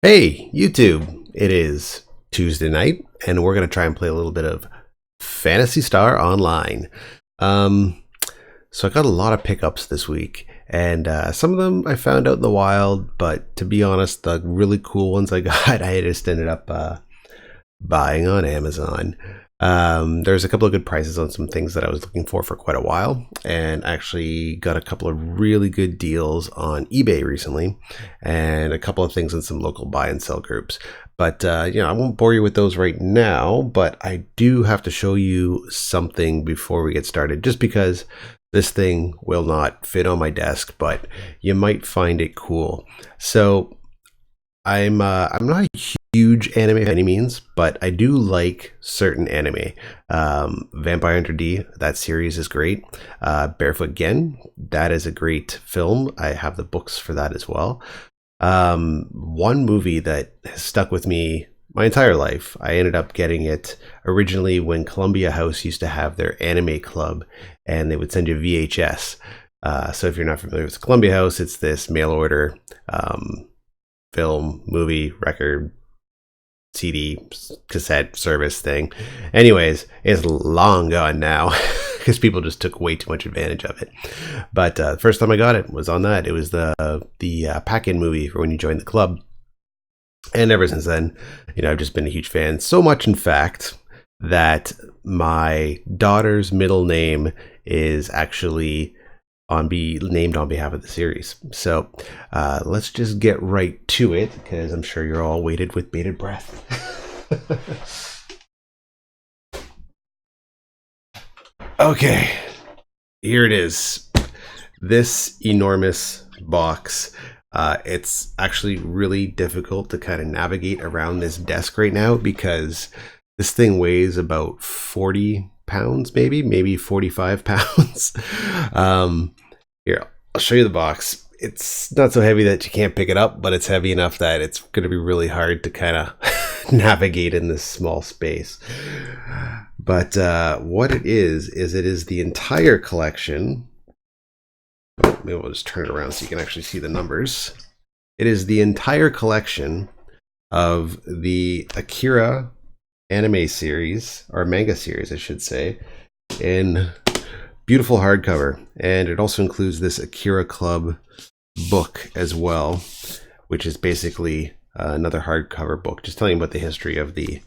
Hey, YouTube! It is Tuesday night, and we're going to try and play a little bit of Phantasy Star Online. Um, so I got a lot of pickups this week, and some of them I found out in the wild, but to be honest, the really cool ones I got, I just ended up buying on Amazon. There's a couple of good prices on some things that I was looking for quite a while, and actually got a couple of really good deals on eBay recently, and a couple of things in some local buy and sell groups. But I won't bore you with those right now, but I do have to show you something before we get started, just because this thing will not fit on my desk, but you might find it cool. So I'm not a huge anime by any means, but I do like certain anime. Vampire Hunter D, that series is great. Barefoot Gen, that is a great film. I have the books for that as well. One movie that has stuck with me my entire life. I ended up getting it originally when Columbia House used to have their anime club, and they would send you VHS. So if you're not familiar with Columbia House, it's this mail order film, movie, record, CD, cassette service thing. Anyways, it's long gone now because people just took way too much advantage of it. But the first time I got it was on that. It was the pack-in movie for when you join the club. And ever since then, I've just been a huge fan. So much, in fact, that my daughter's middle name is actually named on behalf of the series. So let's just get right to it, because I'm sure you're all waited with bated breath. Okay, here it is. This enormous box. It's actually really difficult to kind of navigate around this desk right now, because this thing weighs about 40 pounds, maybe 45 pounds. Here, I'll show you the box. It's not so heavy that you can't pick it up, but it's heavy enough that it's going to be really hard to kind of navigate in this small space. But what it is the entire collection. Maybe we'll just turn it around so you can actually see the numbers. It is the entire collection of the Akira anime series, or manga series, I should say, in beautiful hardcover. And it also includes this Akira Club book as well, which is basically another hardcover book, just telling you about the history of the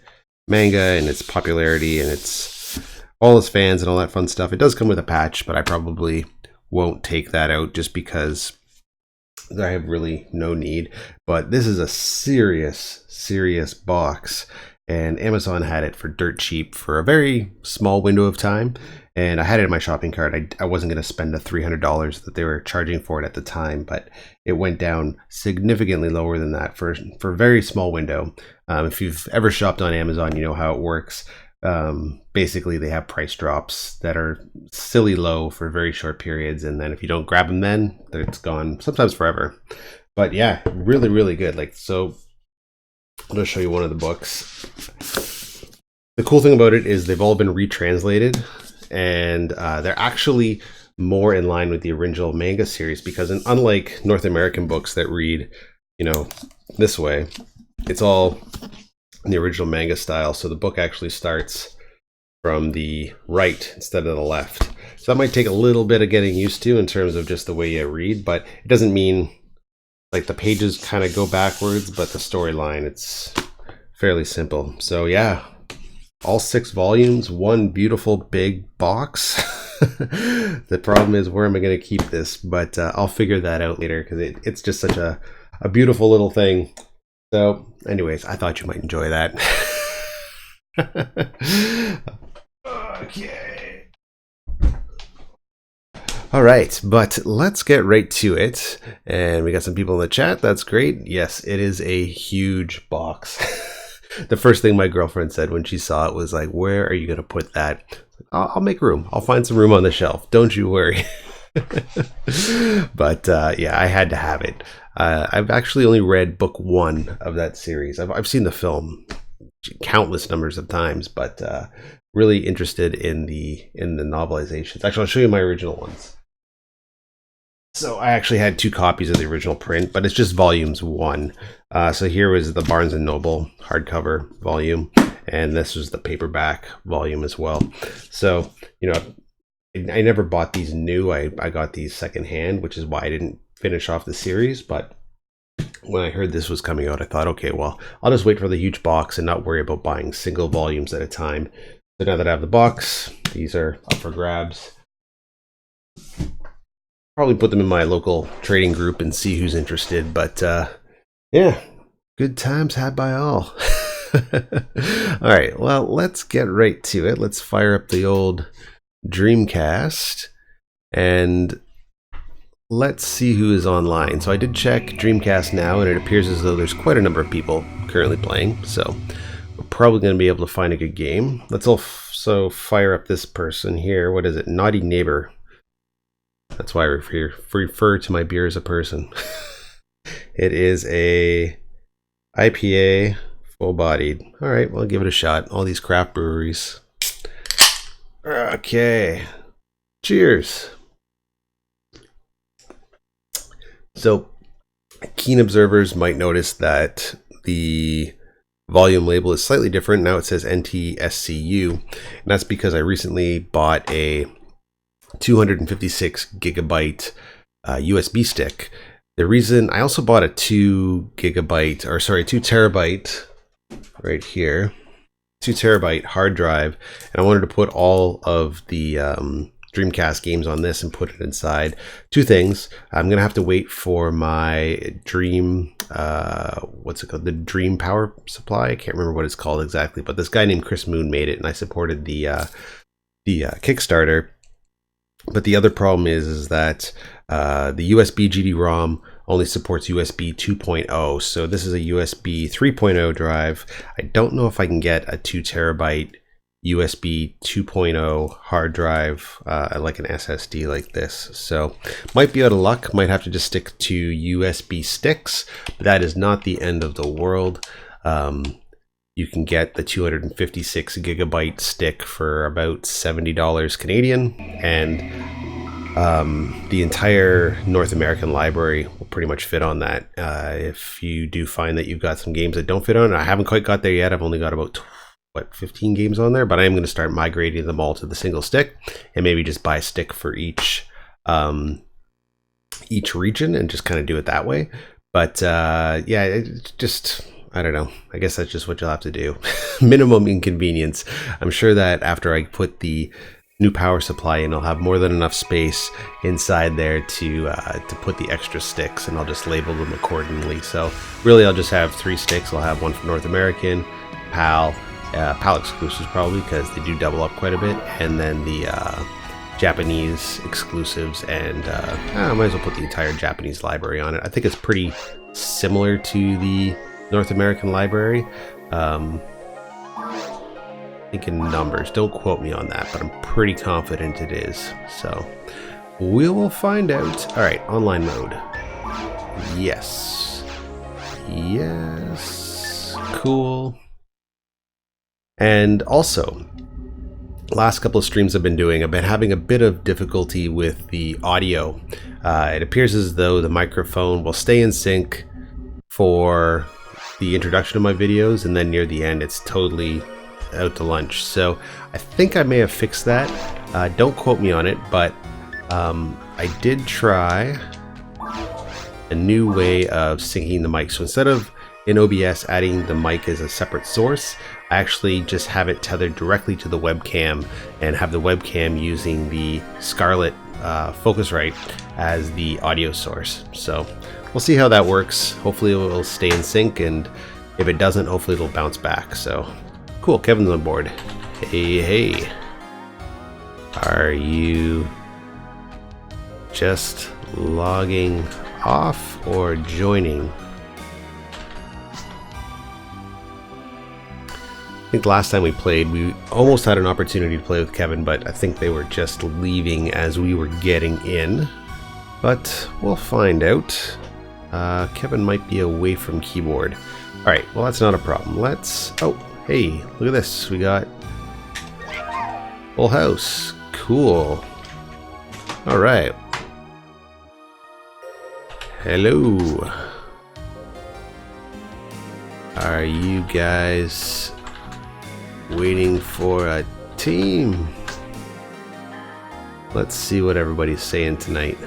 manga and its popularity and its all its fans and all that fun stuff. It does come with a patch, but I probably won't take that out just because I have really no need. But this is a serious box, and Amazon had it for dirt cheap for a very small window of time, and I had it in my shopping cart. I wasn't going to spend the $300 that they were charging for it at the time, but it went down significantly lower than that for a very small window. If you've ever shopped on Amazon, you know how it works. Basically, they have price drops that are silly low for very short periods, and then if you don't grab them, then it's gone, sometimes forever. But yeah, really good. So I'm going to show you one of the books. The cool thing about it is they've all been retranslated, and they're actually more in line with the original manga series, because unlike North American books that read, this way, it's all in the original manga style. So the book actually starts from the right instead of the left. So that might take a little bit of getting used to in terms of just the way you read, but it doesn't mean like the pages kind of go backwards, but the storyline, it's fairly simple. So yeah, all 6 volumes, one beautiful big box. The problem is, where am I going to keep this? But I'll figure that out later, because it's just such a beautiful little thing. So anyways, I thought you might enjoy that. Okay. All right, but let's get right to it. And we got some people in the chat. That's great. Yes, it is a huge box. The first thing my girlfriend said when she saw it was like, "Where are you going to put that?" I'll make room. I'll find some room on the shelf. Don't you worry. But yeah, I had to have it. I've actually only read book 1 of that series. I've seen the film countless numbers of times, but really interested in the novelizations. Actually, I'll show you my original ones. So I actually had 2 copies of the original print, but it's just volumes 1. So here was the Barnes & Noble hardcover volume, and this was the paperback volume as well. So, you know, I never bought these new. I got these secondhand, which is why I didn't finish off the series. But when I heard this was coming out, I thought, okay, well, I'll just wait for the huge box and not worry about buying single volumes at a time. So now that I have the box, these are up for grabs. Probably put them in my local trading group and see who's interested. But yeah, good times had by all. All right, well, let's get right to it. Let's fire up the old Dreamcast and let's see who is online. So I did check Dreamcast Now, and it appears as though there's quite a number of people currently playing. So we're probably going to be able to find a good game. Let's also fire up this person here. What is it? Naughty Neighbor. That's why I refer to my beer as a person. It is a IPA, full-bodied. All right, well, I'll give it a shot. All these craft breweries. Okay. Cheers. So, keen observers might notice that the volume label is slightly different. Now it says NTSCU, and that's because I recently bought a 256 gigabyte USB stick. The reason I also bought a 2 terabyte right here, 2 terabyte hard drive, and I wanted to put all of the Dreamcast games on this and put it inside. 2 things. I'm gonna have to wait for my Dream, what's it called? The Dream power supply. I can't remember what it's called exactly, but this guy named Chris Moon made it, and I supported the Kickstarter. But the other problem is that the USB GD-ROM only supports USB 2.0. So this is a USB 3.0 drive. I don't know if I can get a 2 terabyte USB 2.0 hard drive, like an SSD like this. So might be out of luck. Might have to just stick to USB sticks. But that is not the end of the world. You can get the 256 gigabyte stick for about $70 Canadian, and the entire North American library will pretty much fit on that. If you do find that you've got some games that don't fit on it, I haven't quite got there yet. I've only got about 15 games on there, but I am going to start migrating them all to the single stick, and maybe just buy a stick for each region and just kind of do it that way. But yeah, it's just, I don't know. I guess that's just what you'll have to do. Minimum inconvenience. I'm sure that after I put the new power supply in, I'll have more than enough space inside there to put the extra sticks, and I'll just label them accordingly. So really, I'll just have 3 sticks. I'll have one for North American, PAL exclusives probably, because they do double up quite a bit, and then the Japanese exclusives, and I might as well put the entire Japanese library on it. I think it's pretty similar to the North American library. I think in numbers, don't quote me on that, but I'm pretty confident it is. So we will find out. All right, online mode. Yes. Cool. And also, last couple of streams I've been doing, I've been having a bit of difficulty with the audio. It appears as though the microphone will stay in sync for the introduction of my videos, and then near the end it's totally out to lunch. So I think I may have fixed that. Don't quote me on it, but I did try a new way of syncing the mic. So instead of in OBS adding the mic as a separate source, I actually just have it tethered directly to the webcam, and have the webcam using the Scarlett Focusrite as the audio source. So we'll see how that works. Hopefully it will stay in sync, and if it doesn't, hopefully it'll bounce back. So cool, Kevin's on board. Hey. Are you just logging off or joining? I think the last time we played, we almost had an opportunity to play with Kevin, but I think they were just leaving as we were getting in. But we'll find out. Kevin might be away from keyboard. All right, well, that's not a problem. Let's, oh, hey, look at this. We got full house. Cool. All right. Hello. Are you guys waiting for a team? Let's see what everybody's saying tonight.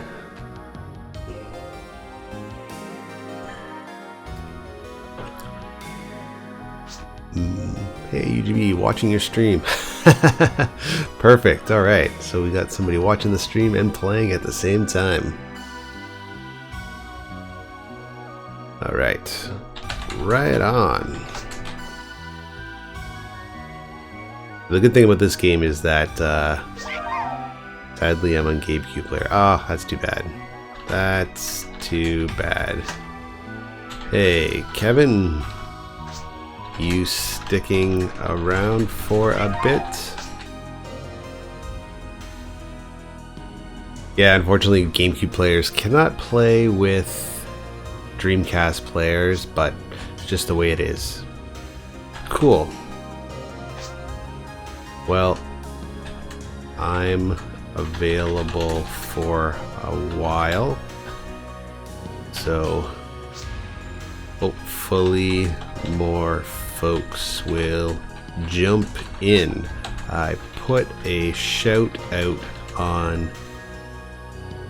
Hey, UGB, watching your stream. Perfect. All right. So we got somebody watching the stream and playing at the same time. All right. Right on. The good thing about this game is that sadly I'm on GameCube player. Ah, that's too bad. That's too bad. Hey, Kevin. You sticking around for a bit? Yeah, unfortunately GameCube players cannot play with Dreamcast players, but it's just the way it is. Cool. Well, I'm available for a while, so hopefully more folks will jump in. I put a shout out on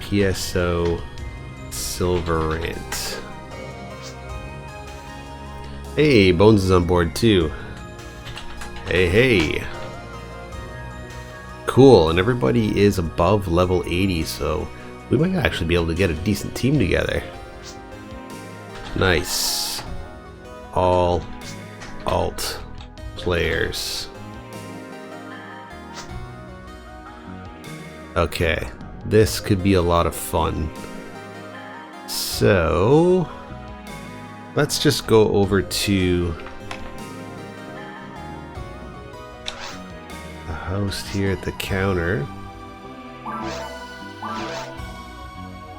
PSO Silverant. Hey, Bones is on board too. Hey. Cool, and everybody is above level 80, so we might actually be able to get a decent team together. Nice. All alt players. Okay, this could be a lot of fun. So let's just go over to the host here at the counter.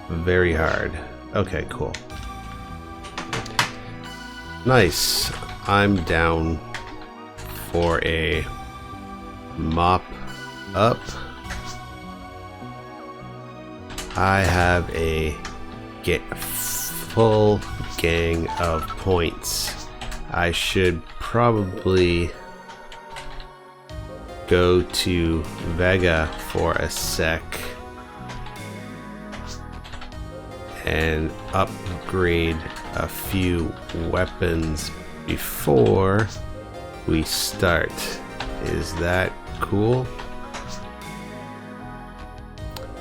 Very hard. Okay, cool. Nice. I'm down for a mop up. I have a full gang of points. I should probably go to Vega for a sec and upgrade a few weapons before we start. Is that cool?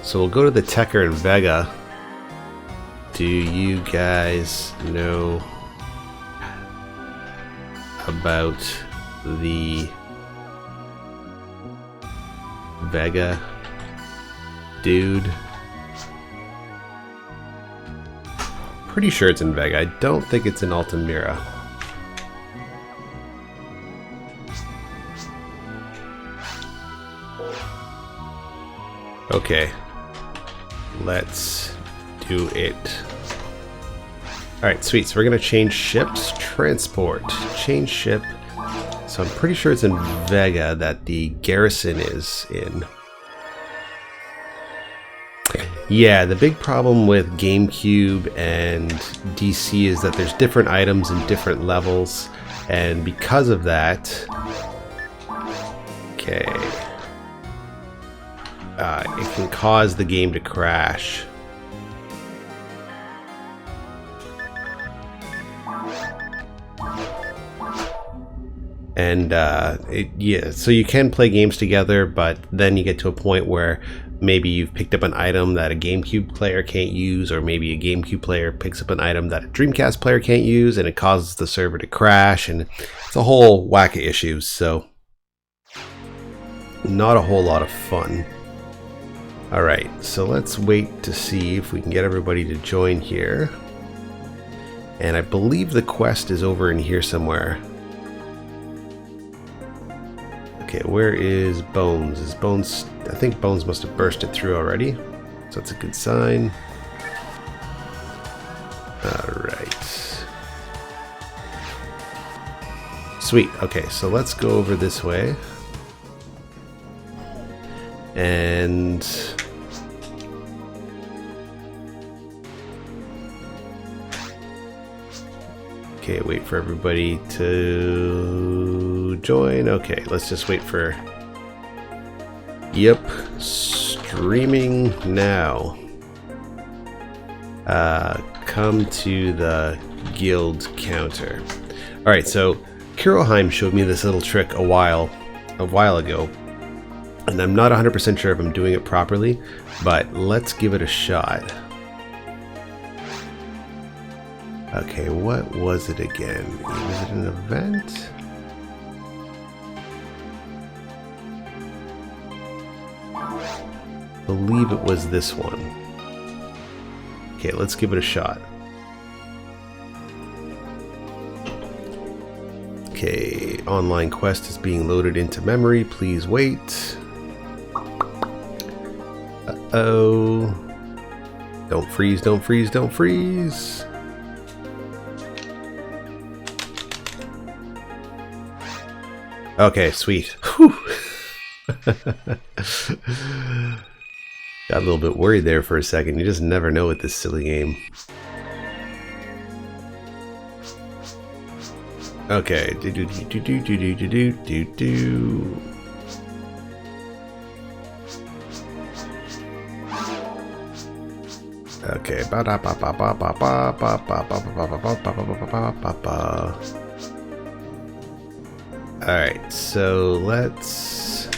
So we'll go to the Tekker in Vega. Do you guys know about the Vega dude? Pretty sure it's in Vega. I don't think it's in Altamira. Okay, let's do it. Alright, sweet. So we're gonna change ships. Transport. Change ship. So I'm pretty sure it's in Vega that the garrison is in. Yeah, the big problem with GameCube and DC is that there's different items in different levels, and because of that, okay, it can cause the game to crash. And yeah, so you can play games together, but then you get to a point where maybe you've picked up an item that a GameCube player can't use, or maybe a GameCube player picks up an item that a Dreamcast player can't use, and it causes the server to crash, and it's a whole whack of issues, so not a whole lot of fun. Alright, so let's wait to see if we can get everybody to join here. And I believe the quest is over in here somewhere. Okay, where is Bones? Is Bones... I think Bones must have bursted through already. So that's a good sign. Alright. Sweet. Okay, so let's go over this way. And... Okay, wait for everybody to join. Okay, let's just wait for... Yep, streaming now. Come to the guild counter. Alright, so Kuroheim showed me this little trick a while ago, and I'm not 100% sure if I'm doing it properly, but let's give it a shot. Okay, what was it again? Was it an event? I believe it was this one. Okay, let's give it a shot. Okay, online quest is being loaded into memory. Please wait. Uh-oh. Don't freeze, don't freeze, don't freeze. Okay, sweet. Whew. Got a little bit worried there for a second. You just never know with this silly game. Okay. Okay. Alright, so let's...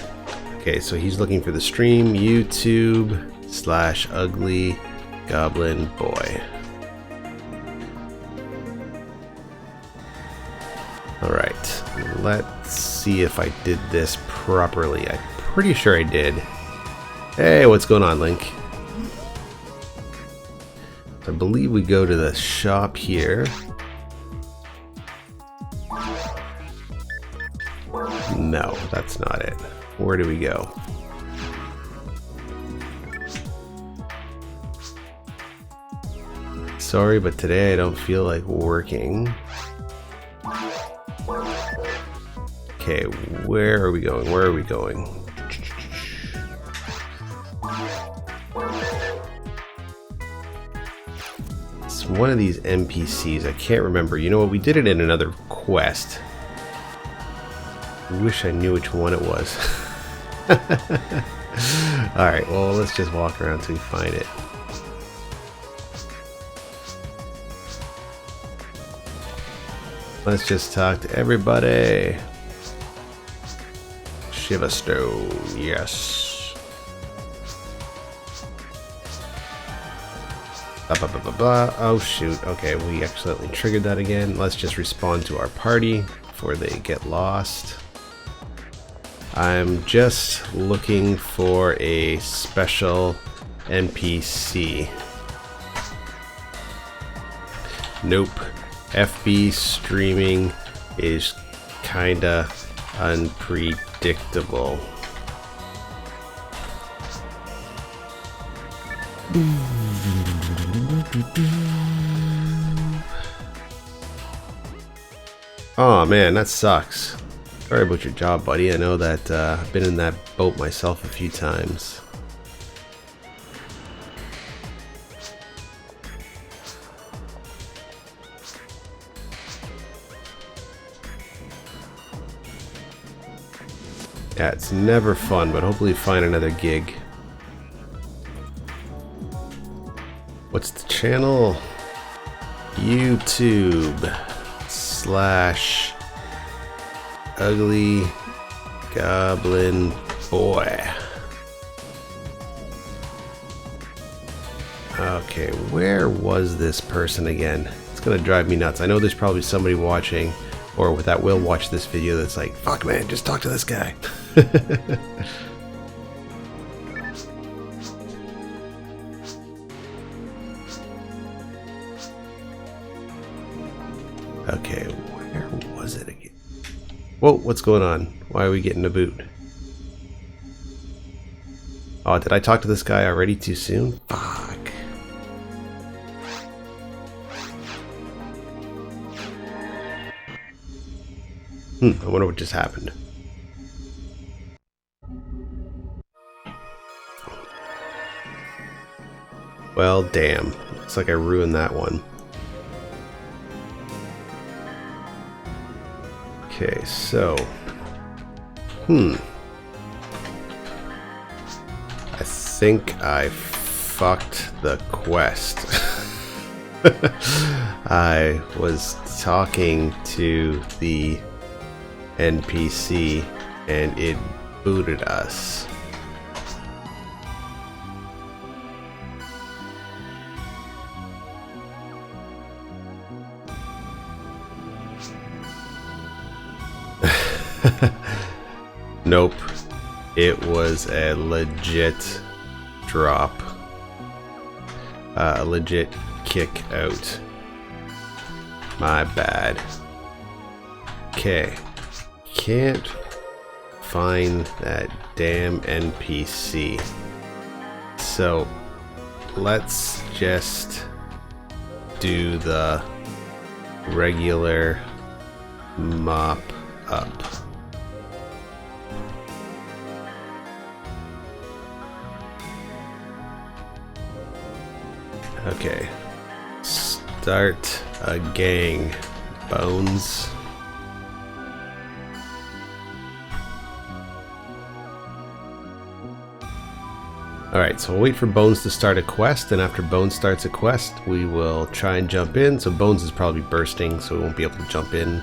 Okay, so he's looking for the stream, YouTube/ugly goblin boy. Alright, let's see if I did this properly. I'm pretty sure I did. Hey, what's going on, Link? I believe we go to the shop here. No, that's not it. Where do we go? Sorry, but today I don't feel like working. Okay, where are we going? Where are we going? It's one of these NPCs. I can't remember. You know what? We did it in another quest. I wish I knew which one it was. Alright, well, let's just walk around till we find it. Let's just talk to everybody. Shiva Stone, yes. Blah, blah, blah, blah, blah. Oh shoot, okay, we accidentally triggered that again. Let's just respond to our party before they get lost. I'm just looking for a special NPC. Nope. FB streaming is kinda unpredictable. Oh man, that sucks. Sorry about your job, buddy. I know that I've been in that boat myself a few times. Yeah, it's never fun, but hopefully find another gig. What's the channel? YouTube/ugly goblin boy. Okay, where was this person again? It's gonna drive me nuts. I know there's probably somebody watching or that will watch this video that's like, fuck man, just talk to this guy. Okay, where was it again? Whoa, what's going on? Why are we getting a boot? Oh, did I talk to this guy already too soon? Fuck. I wonder what just happened. Well, damn. Looks like I ruined that one. Okay, so I think I fucked the quest. I was talking to the NPC and it booted us. Nope. It was a legit drop. A legit kick out. My bad. Okay. Can't find that damn NPC. So let's just do the regular mop up. Okay, start a gang, Bones. Alright, so we'll wait for Bones to start a quest, and after Bones starts a quest, we will try and jump in. So Bones is probably bursting, so we won't be able to jump in.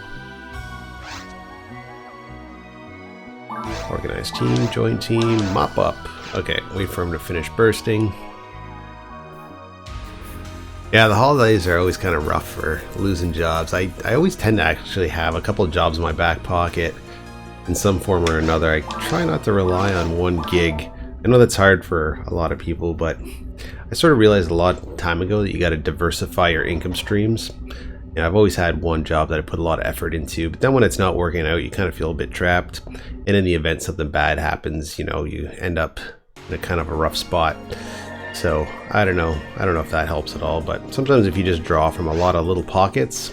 Organize team, join team, mop up. Okay, wait for him to finish bursting. Yeah, the holidays are always kind of rough for losing jobs. I always tend to actually have a couple of jobs in my back pocket in some form or another. I try not to rely on one gig. I know that's hard for a lot of people, but I sort of realized a long time ago that you got to diversify your income streams. You know, I've always had one job that I put a lot of effort into, but then when it's not working out, you kind of feel a bit trapped. And in the event something bad happens, you know, you end up in a kind of a rough spot. So I don't know if that helps at all, but sometimes if you just draw from a lot of little pockets,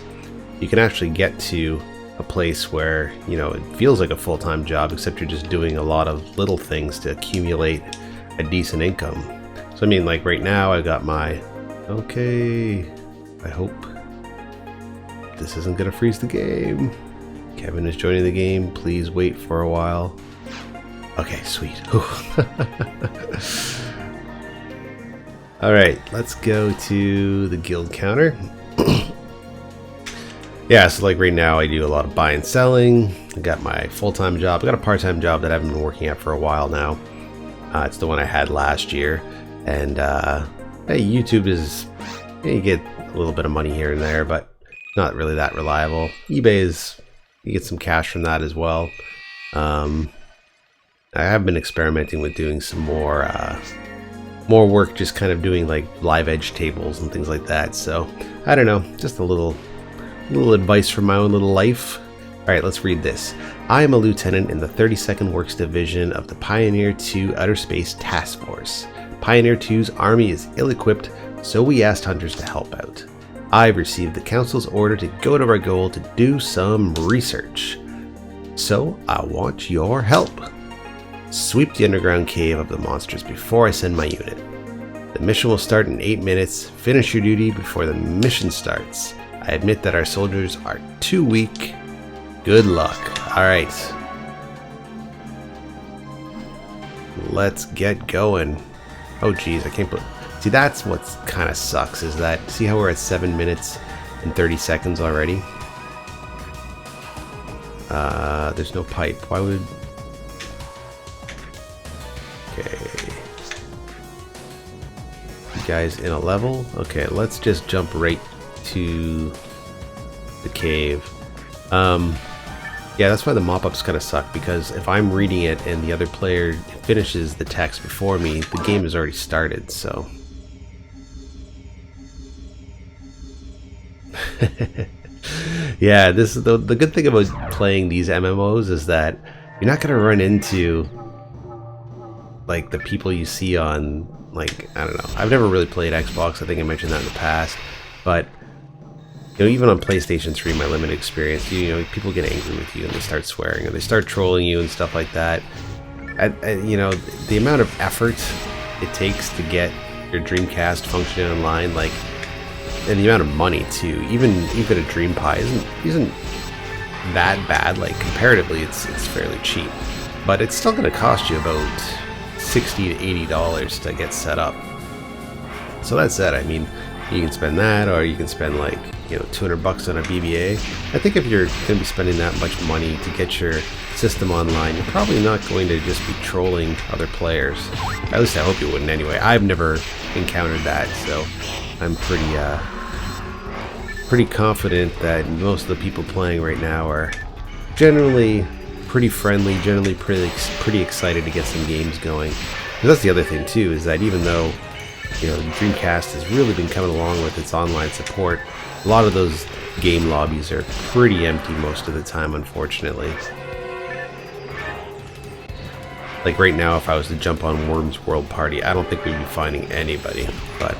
you can actually get to a place where, you know, it feels like a full-time job, except you're just doing a lot of little things to accumulate a decent income. So I mean, like right now I got my, okay, I hope this isn't gonna freeze the game. Kevin is joining the game, please wait for a while. Okay, sweet. Alright, let's go to the guild counter. Yeah, so like right now I do a lot of buying and selling. I got my full-time job. I got a part-time job that I haven't been working at for a while now. It's the one I had last year. And hey, YouTube is, you get a little bit of money here and there, but not really that reliable. eBay is, you get some cash from that as well. I have been experimenting with doing some more work, just kind of doing like live edge tables and things like that. So I don't know, just a little advice from my own little life. All right, let's read this. I am a lieutenant in the 32nd Works Division of the Pioneer 2 Outer Space Task Force. Pioneer 2's army is ill-equipped, so we asked hunters to help out. I've received the Council's order to go to our goal to do some research. So I want your help. Sweep the underground cave of the monsters before I send my unit. The mission will start in 8 minutes. Finish your duty before the mission starts. I admit that our soldiers are too weak. Good luck. Alright. Let's get going. Oh geez, I can't believe... See, that's what kind of sucks, is that... See how we're at 7 minutes and 30 seconds already? There's no pipe. Why would... Okay. You guys in a level? Okay, let's just jump right to the cave. Yeah, that's why the mop-ups kind of suck, because if I'm reading it and the other player finishes the text before me, the game has already started, so... Yeah, this is the good thing about playing these MMOs is that you're not going to run into like the people you see on, like, I don't know, I've never really played Xbox, I think I mentioned that in the past, but you know, even on PlayStation 3, my limited experience, you know, people get angry with you and they start swearing or they start trolling you and stuff like that. You know, the amount of effort it takes to get your Dreamcast functioning online, like, and the amount of money too, even a DreamPi isn't that bad. Like comparatively, it's fairly cheap, but it's still going to cost you about $60 to $80 to get set up. So that said, I mean, you can spend that, or you can spend like, you know, $200 on a BBA. I think if you're going to be spending that much money to get your system online, you're probably not going to just be trolling other players. At least I hope you wouldn't anyway. I've never encountered that, so I'm pretty confident that most of the people playing right now are generally pretty friendly, generally pretty excited to get some games going. And that's the other thing too, is that even though, you know, the Dreamcast has really been coming along with its online support, a lot of those game lobbies are pretty empty most of the time, unfortunately. Like right now, if I was to jump on Worm's World Party, I don't think we'd be finding anybody. But,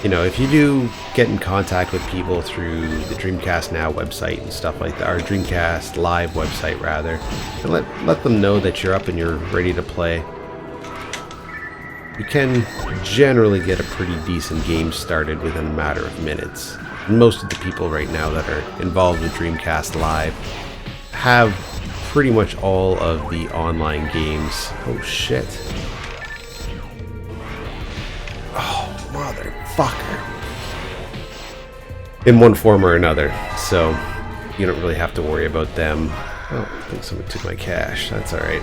you know, if you do get in contact with people through the Dreamcast Now website and stuff like that, or Dreamcast Live website rather, and let them know that you're up and you're ready to play, you can generally get a pretty decent game started within a matter of minutes. Most of the people right now that are involved with Dreamcast Live have pretty much all of the online games. Oh shit. Oh, motherfucker. In one form or another. So you don't really have to worry about them. Oh, I think someone took my cash. That's alright.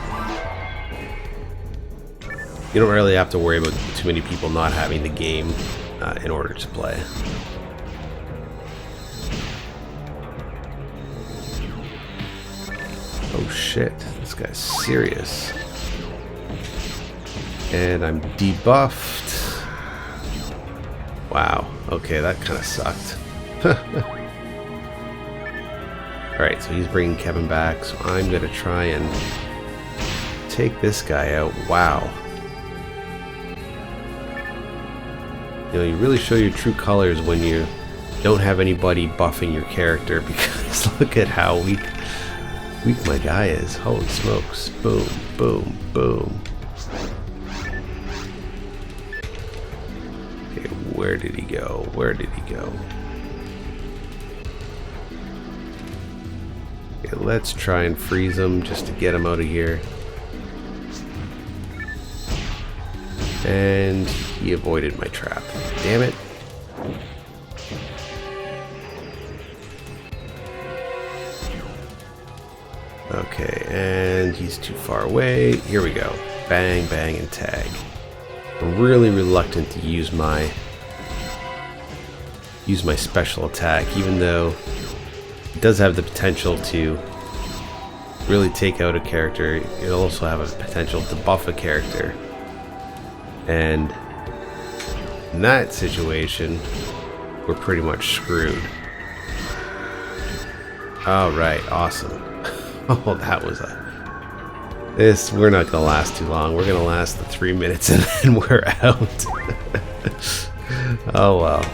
You don't really have to worry about too many people not having the game in order to play. Oh shit, this guy's serious. And I'm debuffed. Wow, okay, that kind of sucked. Alright, so he's bringing Kevin back, so I'm going to try and take this guy out. Wow. You know, you really show your true colors when you don't have anybody buffing your character, because look at how weak my guy is. Holy smokes. Boom, boom, boom. Okay, where did he go? Where did he go? Okay, let's try and freeze him just to get him out of here. And he avoided my trap. Damn it. Okay, and he's too far away. Here we go. Bang, bang, and tag. I'm really reluctant to use my special attack, even though it does have the potential to really take out a character. It'll also have a potential to buff a character. And in that situation, we're pretty much screwed. Alright, awesome. Oh, that was we're not gonna last too long. We're gonna last the 3 minutes and then we're out. Oh well.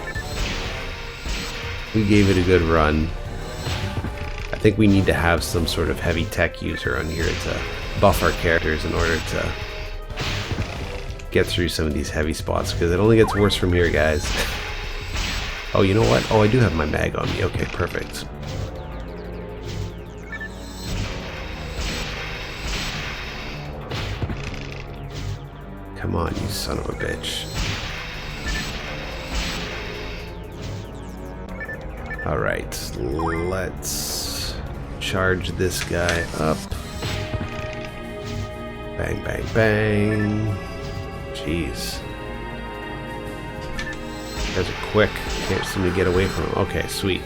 We gave it a good run. I think we need to have some sort of heavy tech user on here to buff our characters in order to get through some of these heavy spots, because it only gets worse from here, guys. Oh, you know what? Oh, I do have my mag on me. Okay, perfect. Come on, you son of a bitch. Alright, let's charge this guy up. Bang, bang, bang. Jeez. You guys are quick. Can't seem to get away from him. Okay, sweet.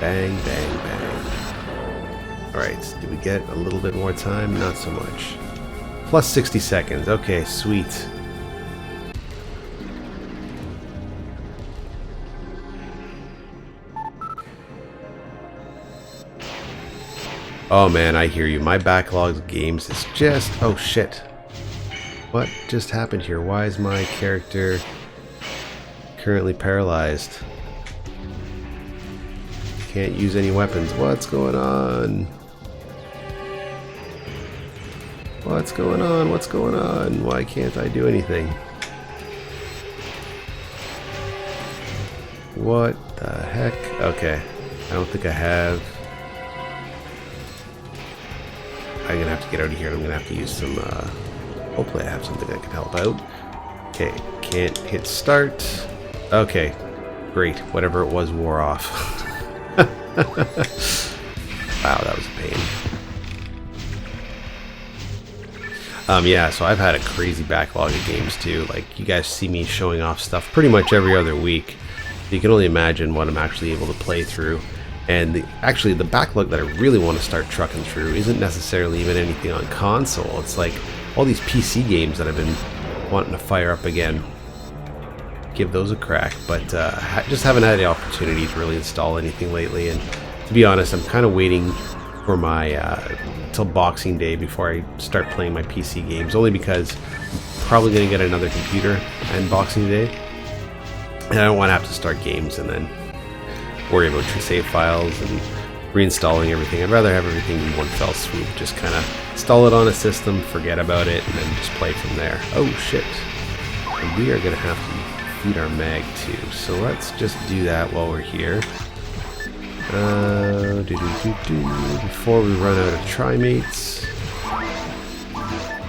Bang, bang, bang. Alright, did we get a little bit more time? Not so much. Plus 60 seconds. Okay, sweet. Oh man, I hear you. My backlog of games is just... Oh shit. What just happened here? Why is my character currently paralyzed? Can't use any weapons. What's going on? What's going on? What's going on? Why can't I do anything? What the heck? Okay. I don't think I have I'm gonna have to get out of here. I'm gonna have to use some. Hopefully, I have something that can help out. Okay, can't hit start. Okay, great. Whatever it was wore off. Wow, that was a pain. Yeah, so I've had a crazy backlog of games too. Like, you guys see me showing off stuff pretty much every other week. You can only imagine what I'm actually able to play through. And actually, the backlog that I really want to start trucking through isn't necessarily even anything on console. It's like all these PC games that I've been wanting to fire up again. Give those a crack, but just haven't had the opportunity to really install anything lately. And to be honest, I'm kind of waiting for my till Boxing Day before I start playing my PC games, only because I'm probably going to get another computer on Boxing Day, and I don't want to have to start games and then worry about your save files and reinstalling everything. I'd rather have everything in one fell swoop, just kind of install it on a system, forget about it, and then just play from there. Oh shit, and we are going to have to feed our mag too, so let's just do that while we're here. Before we run out of Trimates.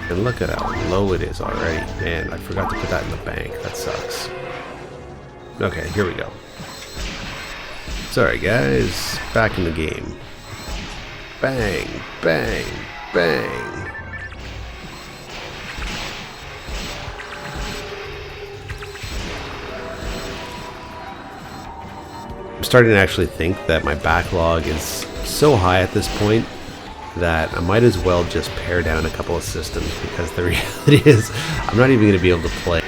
And look at how low it is already. Man, I forgot to put that in the bank. That sucks. Okay, here we go. Sorry guys, back in the game. Bang, bang, bang. I'm starting to actually think that my backlog is so high at this point that I might as well just pare down a couple of systems, because the reality is I'm not even going to be able to play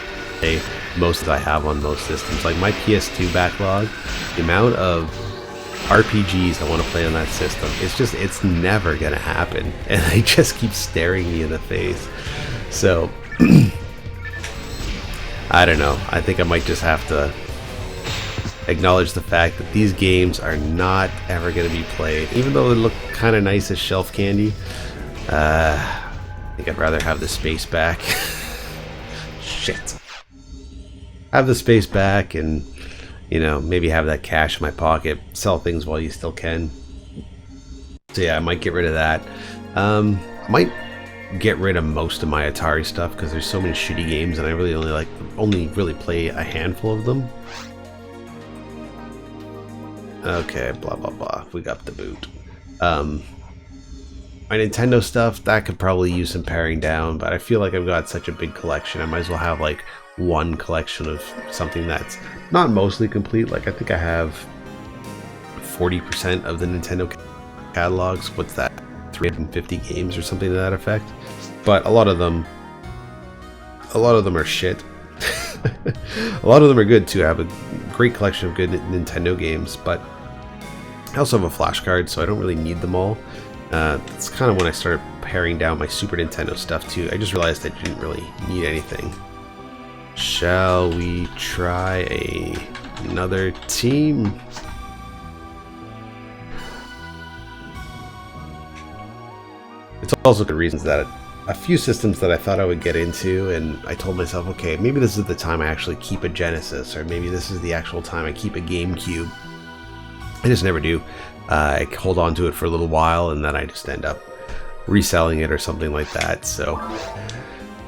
most that I have on most systems. Like my PS2 backlog, the amount of RPGs I want to play on that system, it's never going to happen, and they just keep staring me in the face. So I don't know, I think I might just have to acknowledge the fact that these games are not ever going to be played, even though they look kind of nice as shelf candy. I think I'd rather have the space back. Shit. Have the space back, and you know, maybe have that cash in my pocket, sell things while you still can. So yeah, I might get rid of that. I might get rid of most of my Atari stuff, because there's so many shitty games, and I really only really play a handful of them. Okay, blah blah blah. We got the boot. My Nintendo stuff, that could probably use some paring down, but I feel like I've got such a big collection, I might as well have like one collection of something that's not mostly complete. Like I think I have 40% of the Nintendo catalogs. What's that? 350 games or something to that effect. But a lot of them are shit. A lot of them are good too. I have a great collection of good Nintendo games, but I also have a flash card, so I don't really need them all. It's kind of when I started paring down my Super Nintendo stuff too. I just realized I didn't really need anything. Shall we try another team? It's also good reasons that a few systems that I thought I would get into, and I told myself, okay, maybe this is the time I actually keep a Genesis, or maybe this is the actual time I keep a GameCube. I just never do. I hold on to it for a little while, and then I just end up reselling it or something like that. So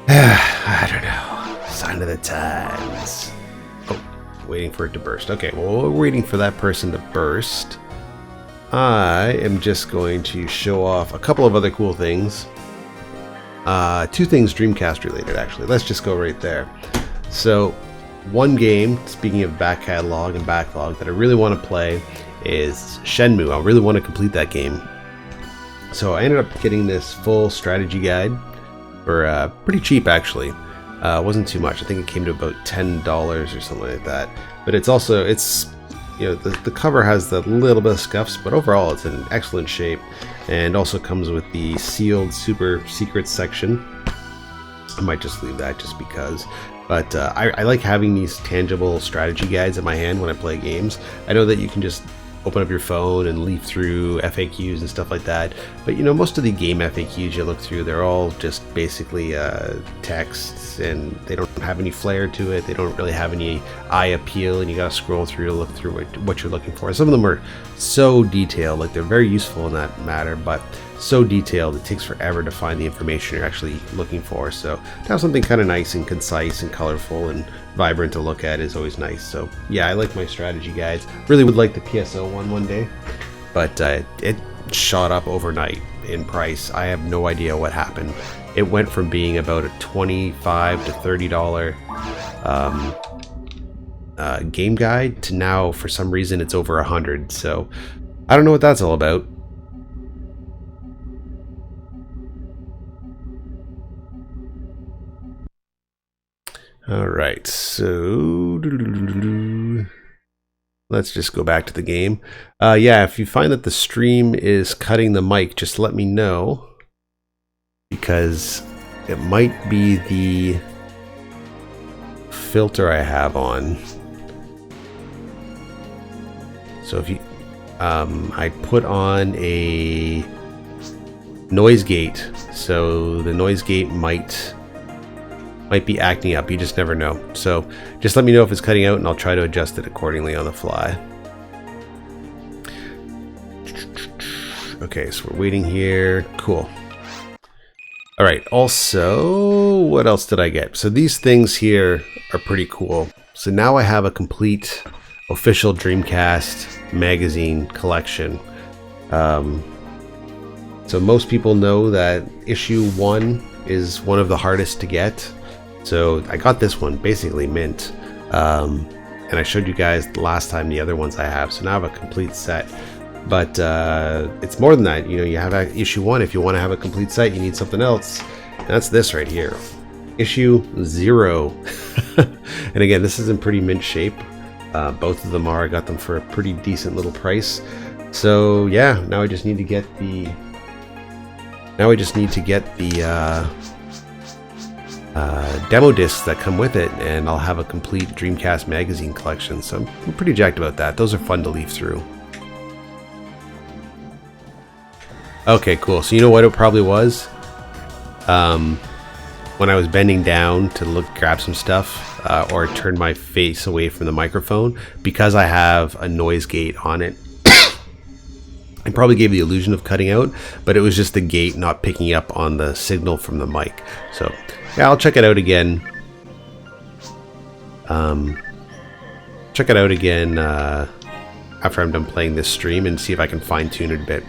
I don't know. Sign of the times. Oh, waiting for it to burst. Okay, well, we're waiting for that person to burst. I am just going to show off a couple of other cool things. Two things Dreamcast related, actually. Let's just go right there. So, one game, speaking of back catalog and backlog, that I really want to play is Shenmue. I really want to complete that game. So I ended up getting this full strategy guide for pretty cheap, actually. It wasn't too much. I think it came to about $10 or something like that. But it's also, you know, the cover has the little bit of scuffs, but overall it's in excellent shape, and also comes with the sealed super secrets section. I might just leave that just because, but I like having these tangible strategy guides in my hand when I play games. I know that you can just open up your phone and leaf through FAQs and stuff like that, but you know, most of the game FAQs you look through, they're all just basically texts, and they don't have any flair to it. They don't really have any eye appeal, and you gotta scroll through to look through what you're looking for. Some of them are so detailed, like they're very useful in that matter, but so detailed, it takes forever to find the information you're actually looking for. So to have something kind of nice and concise and colorful and vibrant to look at is always nice. So yeah, I like my strategy guides. Really would like the PSO one day, but it shot up overnight in price. I have no idea what happened. It went from being about a $25 to $30 game guide to now, for some reason, it's over $100. So I don't know what that's all about. All right, so let's just go back to the game. Yeah, if you find that the stream is cutting the mic, just let me know, because it might be the filter I have on. So if you, I put on a noise gate, so the noise gate might be acting up. You just never know. So just let me know if it's cutting out and I'll try to adjust it accordingly on the fly. Okay, so we're waiting here. Cool. All right, also, what else did I get? So these things here are pretty cool. So now I have a complete official Dreamcast magazine collection. So most people know that issue 1 is one of the hardest to get. So I got this one basically mint, and I showed you guys last time the other ones I have. So now I have a complete set, but it's more than that. You know, you have issue 1. If you want to have a complete set, you need something else. And that's this right here, issue 0. And again, this is in pretty mint shape. Both of them are. I got them for a pretty decent little price. So yeah, now I just need to get the demo discs that come with it, and I'll have a complete Dreamcast magazine collection. So I'm pretty jacked about that. Those are fun to leaf through. Okay, cool. So you know what it probably was? When I was bending down to grab some stuff, or turn my face away from the microphone, because I have a noise gate on it, I probably gave the illusion of cutting out, but it was just the gate not picking up on the signal from the mic. So yeah, I'll check it out again. Check it out again after I'm done playing this stream and see if I can fine tune it a bit.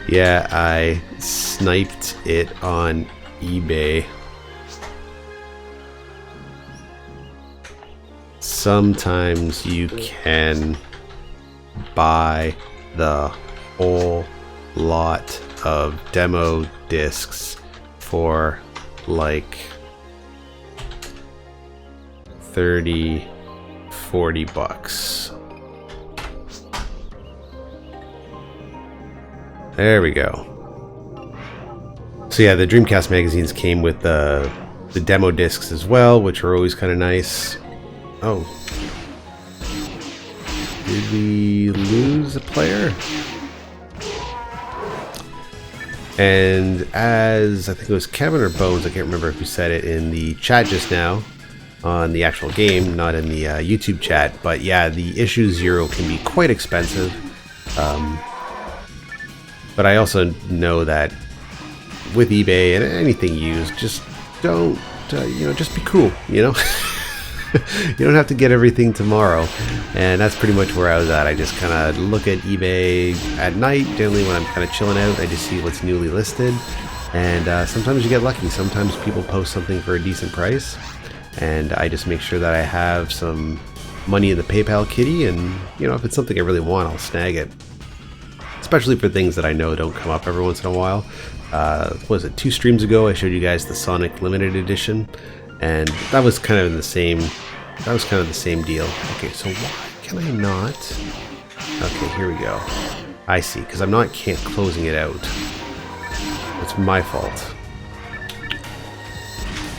Yeah, I sniped it on eBay. Sometimes you can buy the whole lot of demo discs for like 30, 40 bucks. There we go. So yeah, the Dreamcast magazines came with the demo discs as well, which are always kind of nice. Oh. Did we lose a player? And as I think it was Kevin or Bones, I can't remember if you said it in the chat just now, on the actual game, not in the YouTube chat, but yeah, the issue 0 can be quite expensive. But I also know that with eBay and anything used, just don't, just be cool, you know? You don't have to get everything tomorrow. And that's pretty much where I was at. I just kind of look at eBay at night, generally when I'm kind of chilling out. I just see what's newly listed. And sometimes you get lucky. Sometimes people post something for a decent price. And I just make sure that I have some money in the PayPal kitty. And, you know, if it's something I really want, I'll snag it. Especially for things that I know don't come up every once in a while. What was it, 2 streams ago I showed you guys the Sonic Limited Edition, and that was kind of the same deal. Okay, so why can I not? Okay, here we go. I see, because I'm not closing it out. It's my fault.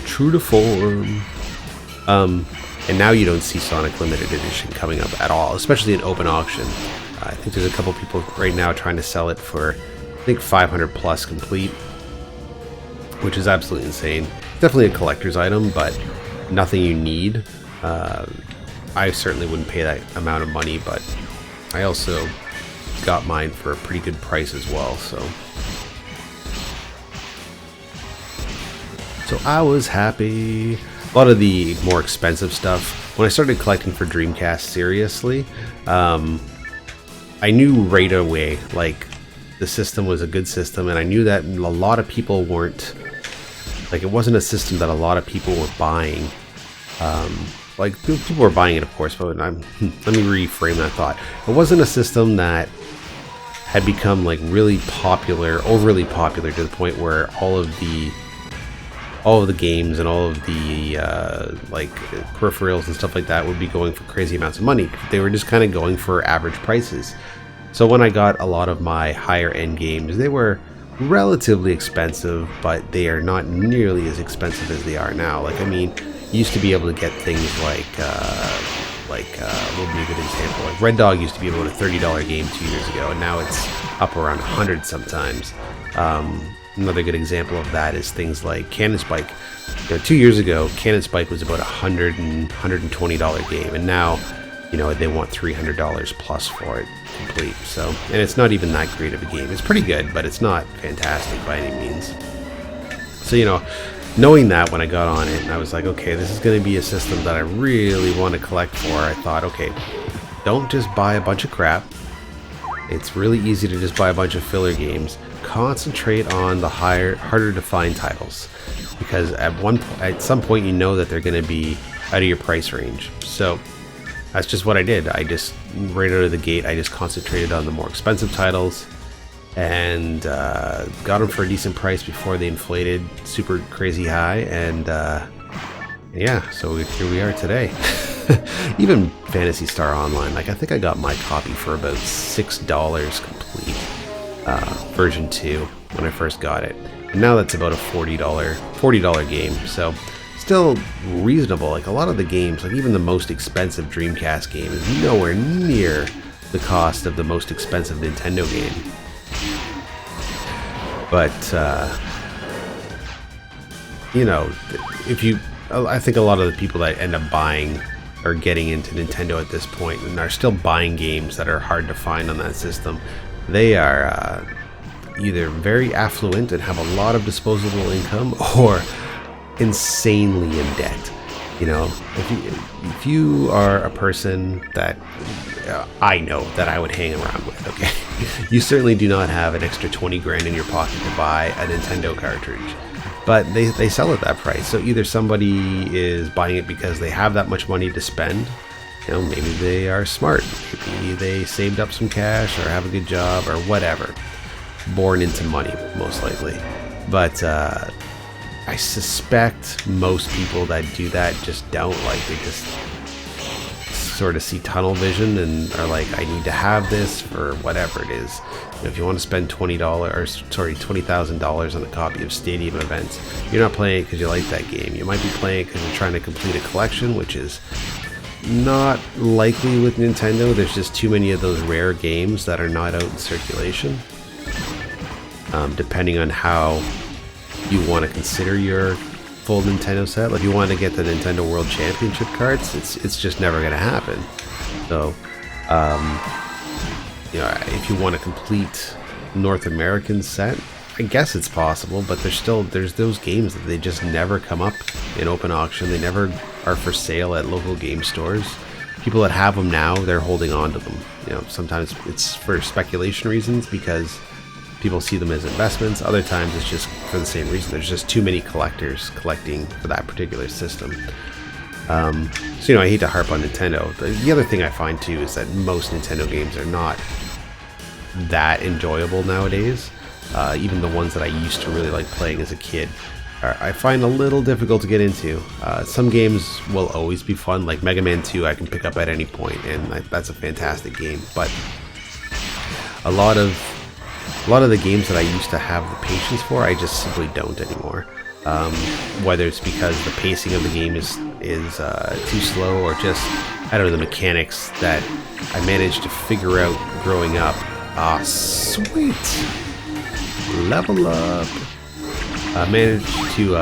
True to form. And now you don't see Sonic Limited Edition coming up at all, especially in open auction. I think there's a couple people right now trying to sell it for, I think, 500 plus complete, which is absolutely insane. Definitely a collector's item, but nothing you need. I certainly wouldn't pay that amount of money, but I also got mine for a pretty good price as well. So I was happy. A lot of the more expensive stuff, when I started collecting for Dreamcast seriously, I knew right away, like, the system was a good system, and I knew that a lot of people weren't, like, it wasn't a system that a lot of people were buying. Like, people were buying it, of course, but let me reframe that thought. It wasn't a system that had become, like, really popular, overly popular, to the point where all of the games and all of the like peripherals and stuff like that would be going for crazy amounts of money. They were just kind of going for average prices. So when I got a lot of my higher end games, they were relatively expensive, but they are not nearly as expensive as they are now. Like, I mean, you used to be able to get things like what would be a good example? Like Red Dog used to be able to get a $30 game 2 years ago, and now it's up around 100 sometimes. Another good example of that is things like Cannon Spike. 2 years ago, Cannon Spike was about $120 game, and now, they want $300 plus for it complete. So, and it's not even that great of a game. It's pretty good, but it's not fantastic by any means. So, knowing that when I got on it, I was like, okay, this is going to be a system that I really want to collect for. I thought, okay, don't just buy a bunch of crap. It's really easy to just buy a bunch of filler games. Concentrate on the harder to find titles, because at some point that they're going to be out of your price range. So that's just what I did. I just, right out of the gate, I just concentrated on the more expensive titles and got them for a decent price before they inflated super crazy high. And yeah, so here we are today. Even Phantasy Star Online, like, I think I got my copy for about $6 complete, version 2, when I first got it. And now that's about a $40 game, so still reasonable. Like, a lot of the games, like even the most expensive Dreamcast game, is nowhere near the cost of the most expensive Nintendo game. But I think a lot of the people that end up buying are getting into Nintendo at this point and are still buying games that are hard to find on that system. They are either very affluent and have a lot of disposable income, or insanely in debt. If you are a person that I know that I would hang around with, okay, you certainly do not have an extra 20 grand in your pocket to buy a Nintendo cartridge. But they sell at that price. So either somebody is buying it because they have that much money to spend. Maybe they are smart. Maybe they saved up some cash or have a good job or whatever. Born into money, most likely. But I suspect most people that do that just don't. Like, they just sort of see tunnel vision and are like, I need to have this for whatever it is. If you want to spend $20,000 on a copy of Stadium Events, you're not playing it because you like that game. You might be playing it because you're trying to complete a collection, which is not likely with Nintendo. There's just too many of those rare games that are not out in circulation. Depending on how you want to consider your full Nintendo set. Like, you want to get the Nintendo World Championship cards, it's just never going to happen. So, if you want a complete North American set, I guess it's possible, but there's those games that they just never come up in open auction. They never are for sale at local game stores. People that have them now, they're holding on to them. Sometimes it's for speculation reasons because people see them as investments. Other times it's just for the same reason. There's just too many collectors collecting for that particular system. So, I hate to harp on Nintendo. The other thing I find too is that most Nintendo games are not that enjoyable nowadays. Even the ones that I used to really like playing as a kid, I find a little difficult to get into. Some games will always be fun, like Mega Man 2 I can pick up at any point, and that's a fantastic game. But a lot of the games that I used to have the patience for, I just simply don't anymore. Whether it's because the pacing of the game is too slow, or just, I don't know, the mechanics that I managed to figure out growing up. Ah, sweet! Level up! I managed to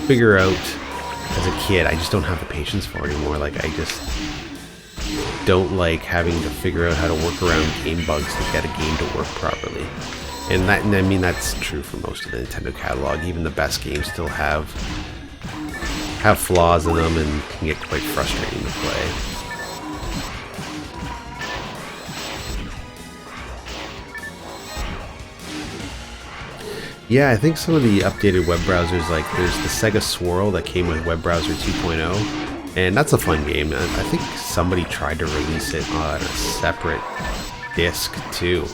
figure out as a kid, I just don't have the patience for it anymore. Like, don't like having to figure out how to work around game bugs to get a game to work properly. And I mean, that's true for most of the Nintendo catalog. Even the best games still have flaws in them and can get quite frustrating to play. Yeah, I think some of the updated web browsers, like there's the Sega Swirl that came with Web Browser 2.0, and that's a fun game. I think somebody tried to release it on a separate disc too.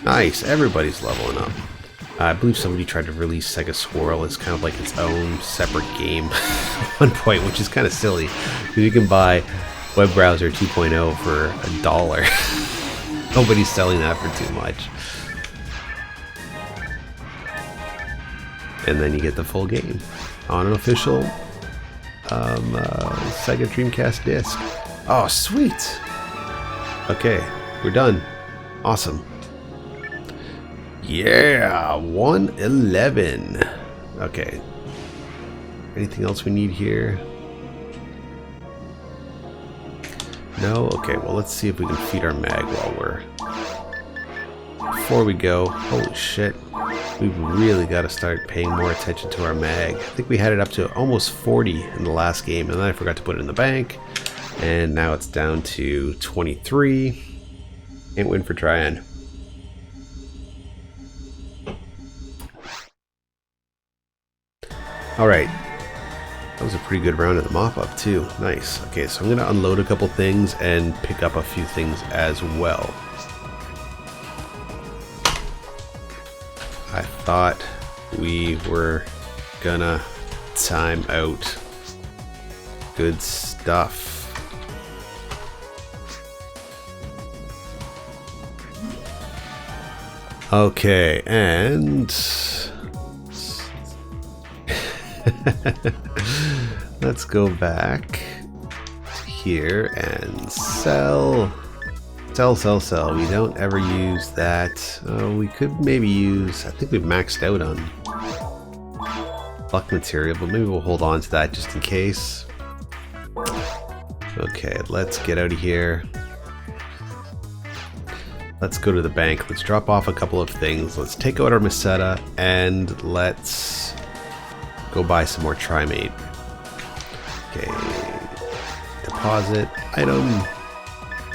Nice, everybody's leveling up. I believe somebody tried to release Sega Swirl as kind of like its own separate game at one point, which is kind of silly, because you can buy Web Browser 2.0 for $1. Nobody's selling that for too much. And then you get the full game on an official Sega Dreamcast disc. Oh, sweet! Okay, we're done. Awesome. Yeah, 111. Okay. Anything else we need here? No? Okay, well let's see if we can feed our mag while we're... Before we go, holy shit. We've really got to start paying more attention to our mag. I think we had it up to almost 40 in the last game, and then I forgot to put it in the bank. And now it's down to 23. Ain't win for trying. Alright. That was a pretty good round of the mop-up too. Nice. Okay, so I'm going to unload a couple things and pick up a few things as well. I thought we were gonna time out. Good stuff. Okay, and let's go back here and sell. Sell. We don't ever use that. We could maybe use... I think we've maxed out on luck material, but maybe we'll hold on to that just in case. Okay, let's get out of here. Let's go to the bank. Let's drop off a couple of things. Let's take out our Meseta, and let's go buy some more Trimate. Okay. Deposit. Item.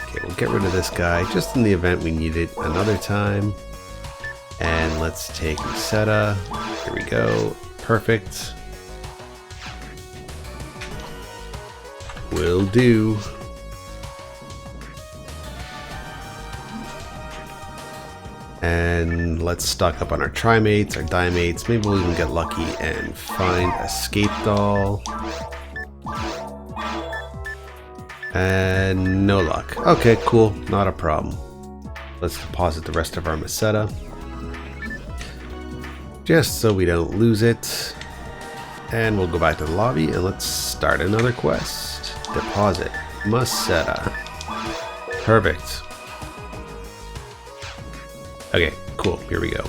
Okay, we'll get rid of this guy just in the event we need it another time. And let's take Meseta. Here we go. Perfect. Will do. And let's stock up on our Trimates, our Dimates. Maybe we'll even get lucky and find a Escape Doll. And no luck. Okay, cool. Not a problem. Let's deposit the rest of our Meseta. Just so we don't lose it. And we'll go back to the lobby and let's start another quest. Deposit Meseta. Perfect. Okay, cool. Here we go.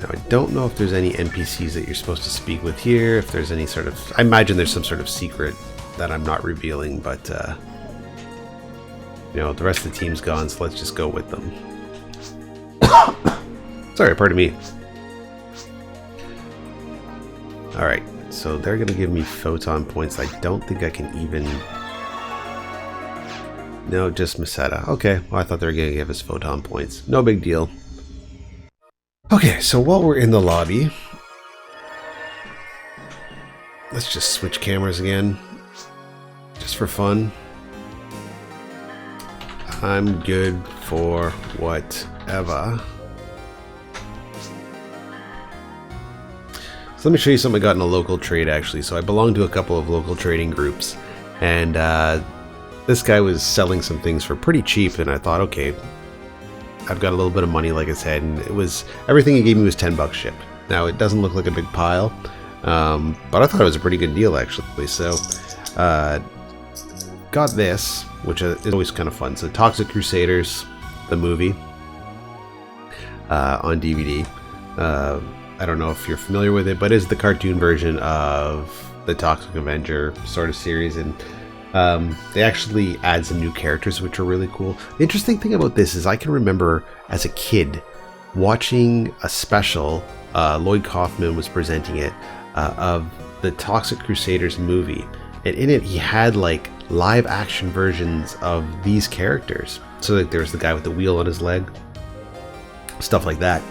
Now, I don't know if there's any NPCs that you're supposed to speak with here, if there's any sort of... I imagine there's some sort of secret that I'm not revealing, but, you know, the rest of the team's gone, so let's just go with them. Sorry, pardon me. Alright, so they're going to give me photon points. I don't think I can even... No, just Meseta. Okay, well, I thought they were going to give us photon points. No big deal. Okay, so while we're in the lobby, let's just switch cameras again, just for fun. I'm good for whatever. So let me show you something I got in a local trade, actually. So I belong to a couple of local trading groups, and this guy was selling some things for pretty cheap, and I thought, okay, I've got a little bit of money, like I said, and it was, everything he gave me was $10 shipped. Now, it doesn't look like a big pile, but I thought it was a pretty good deal, actually. So, got this, which is always kind of fun. So, Toxic Crusaders, the movie, on DVD. I don't know if you're familiar with it, but it's the cartoon version of the Toxic Avenger sort of series, and they actually add some new characters which are really cool. The interesting thing about this is I can remember as a kid watching a special, Lloyd Kaufman was presenting it, of the Toxic Crusaders movie, and in it he had like live action versions of these characters. So like there's the guy with the wheel on his leg, stuff like that.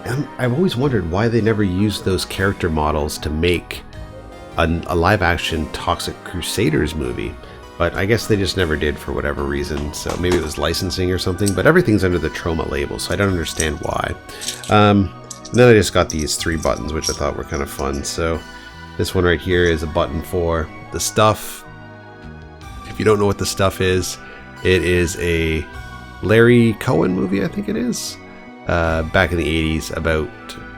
And I've always wondered why they never used those character models to make a live action Toxic Crusaders movie, but I guess they just never did for whatever reason. So maybe it was licensing or something, but everything's under the Troma label, so I don't understand why. And then I just got these 3 buttons, which I thought were kind of fun. So this one right here is a button for the stuff. If you don't know what the stuff is, it is a Larry Cohen movie, I think it is, back in the 80s, about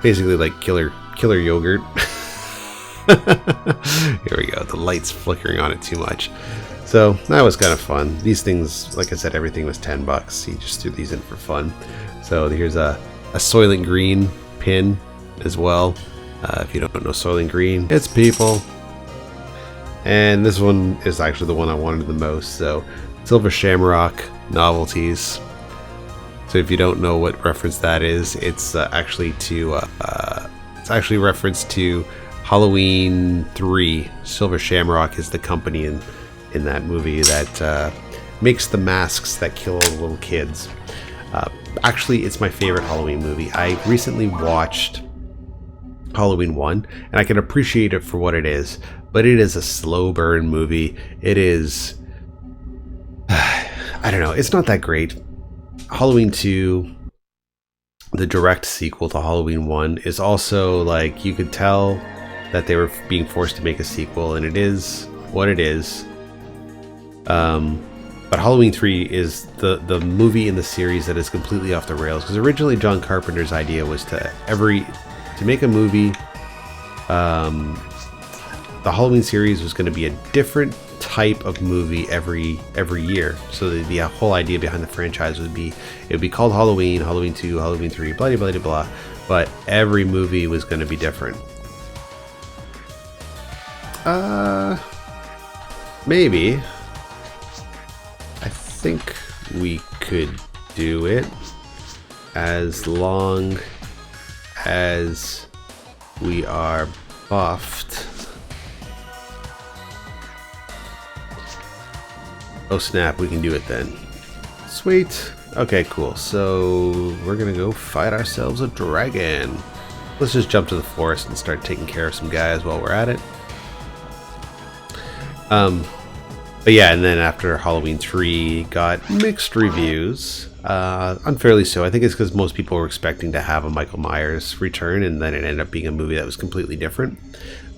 basically like killer yogurt. Here we go, the light's flickering on it too much. So that was kind of fun. These things, like I said, everything was $10. He just threw these in for fun. So here's a Soylent Green pin as well. If you don't know Soylent Green, it's people. And this one is actually the one I wanted the most. So Silver Shamrock novelties. So if you don't know what reference that is, it's actually reference to Halloween 3. Silver Shamrock is the company in that movie that makes the masks that kill all the little kids. Actually, it's my favorite Halloween movie. I recently watched Halloween 1, and I can appreciate it for what it is, but it is a slow burn movie. It is, I don't know, it's not that great. Halloween 2, the direct sequel to Halloween 1, is also like, you could tell that they were being forced to make a sequel, and it is what it is. But Halloween 3 is the movie in the series that is completely off the rails, because originally John Carpenter's idea was to make a movie. The Halloween series was going to be a different type of movie every year. So the whole idea behind the franchise would be, it would be called Halloween, Halloween 2, Halloween 3, blah blah blah blah, but every movie was going to be different. Maybe. I think we could do it as long as we are buffed. Oh snap, we can do it then. Sweet. Okay, cool. So we're gonna go fight ourselves a dragon. Let's just jump to the forest and start taking care of some guys while we're at it. But yeah, and then after Halloween 3 got mixed reviews, unfairly so. I think it's because most people were expecting to have a Michael Myers return, and then it ended up being a movie that was completely different.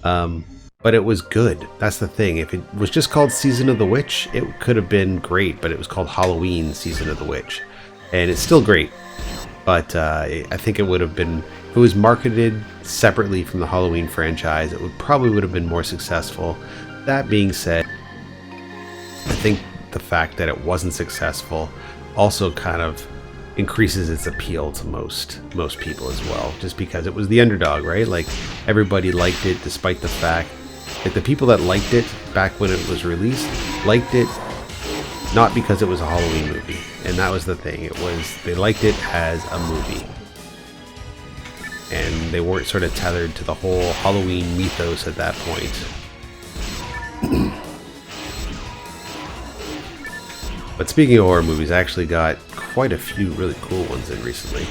But it was good. That's the thing. If it was just called Season of the Witch, it could have been great, but it was called Halloween Season of the Witch. And it's still great. But I think it would have been, if it was marketed separately from the Halloween franchise, it probably would have been more successful. That being said, I think the fact that it wasn't successful also kind of increases its appeal to most people as well, just because it was the underdog, right? Like, everybody liked it despite the fact that the people that liked it back when it was released liked it not because it was a Halloween movie, and that was the thing. It was, they liked it as a movie, and they weren't sort of tethered to the whole Halloween mythos at that point. But speaking of horror movies, I actually got quite a few really cool ones in recently.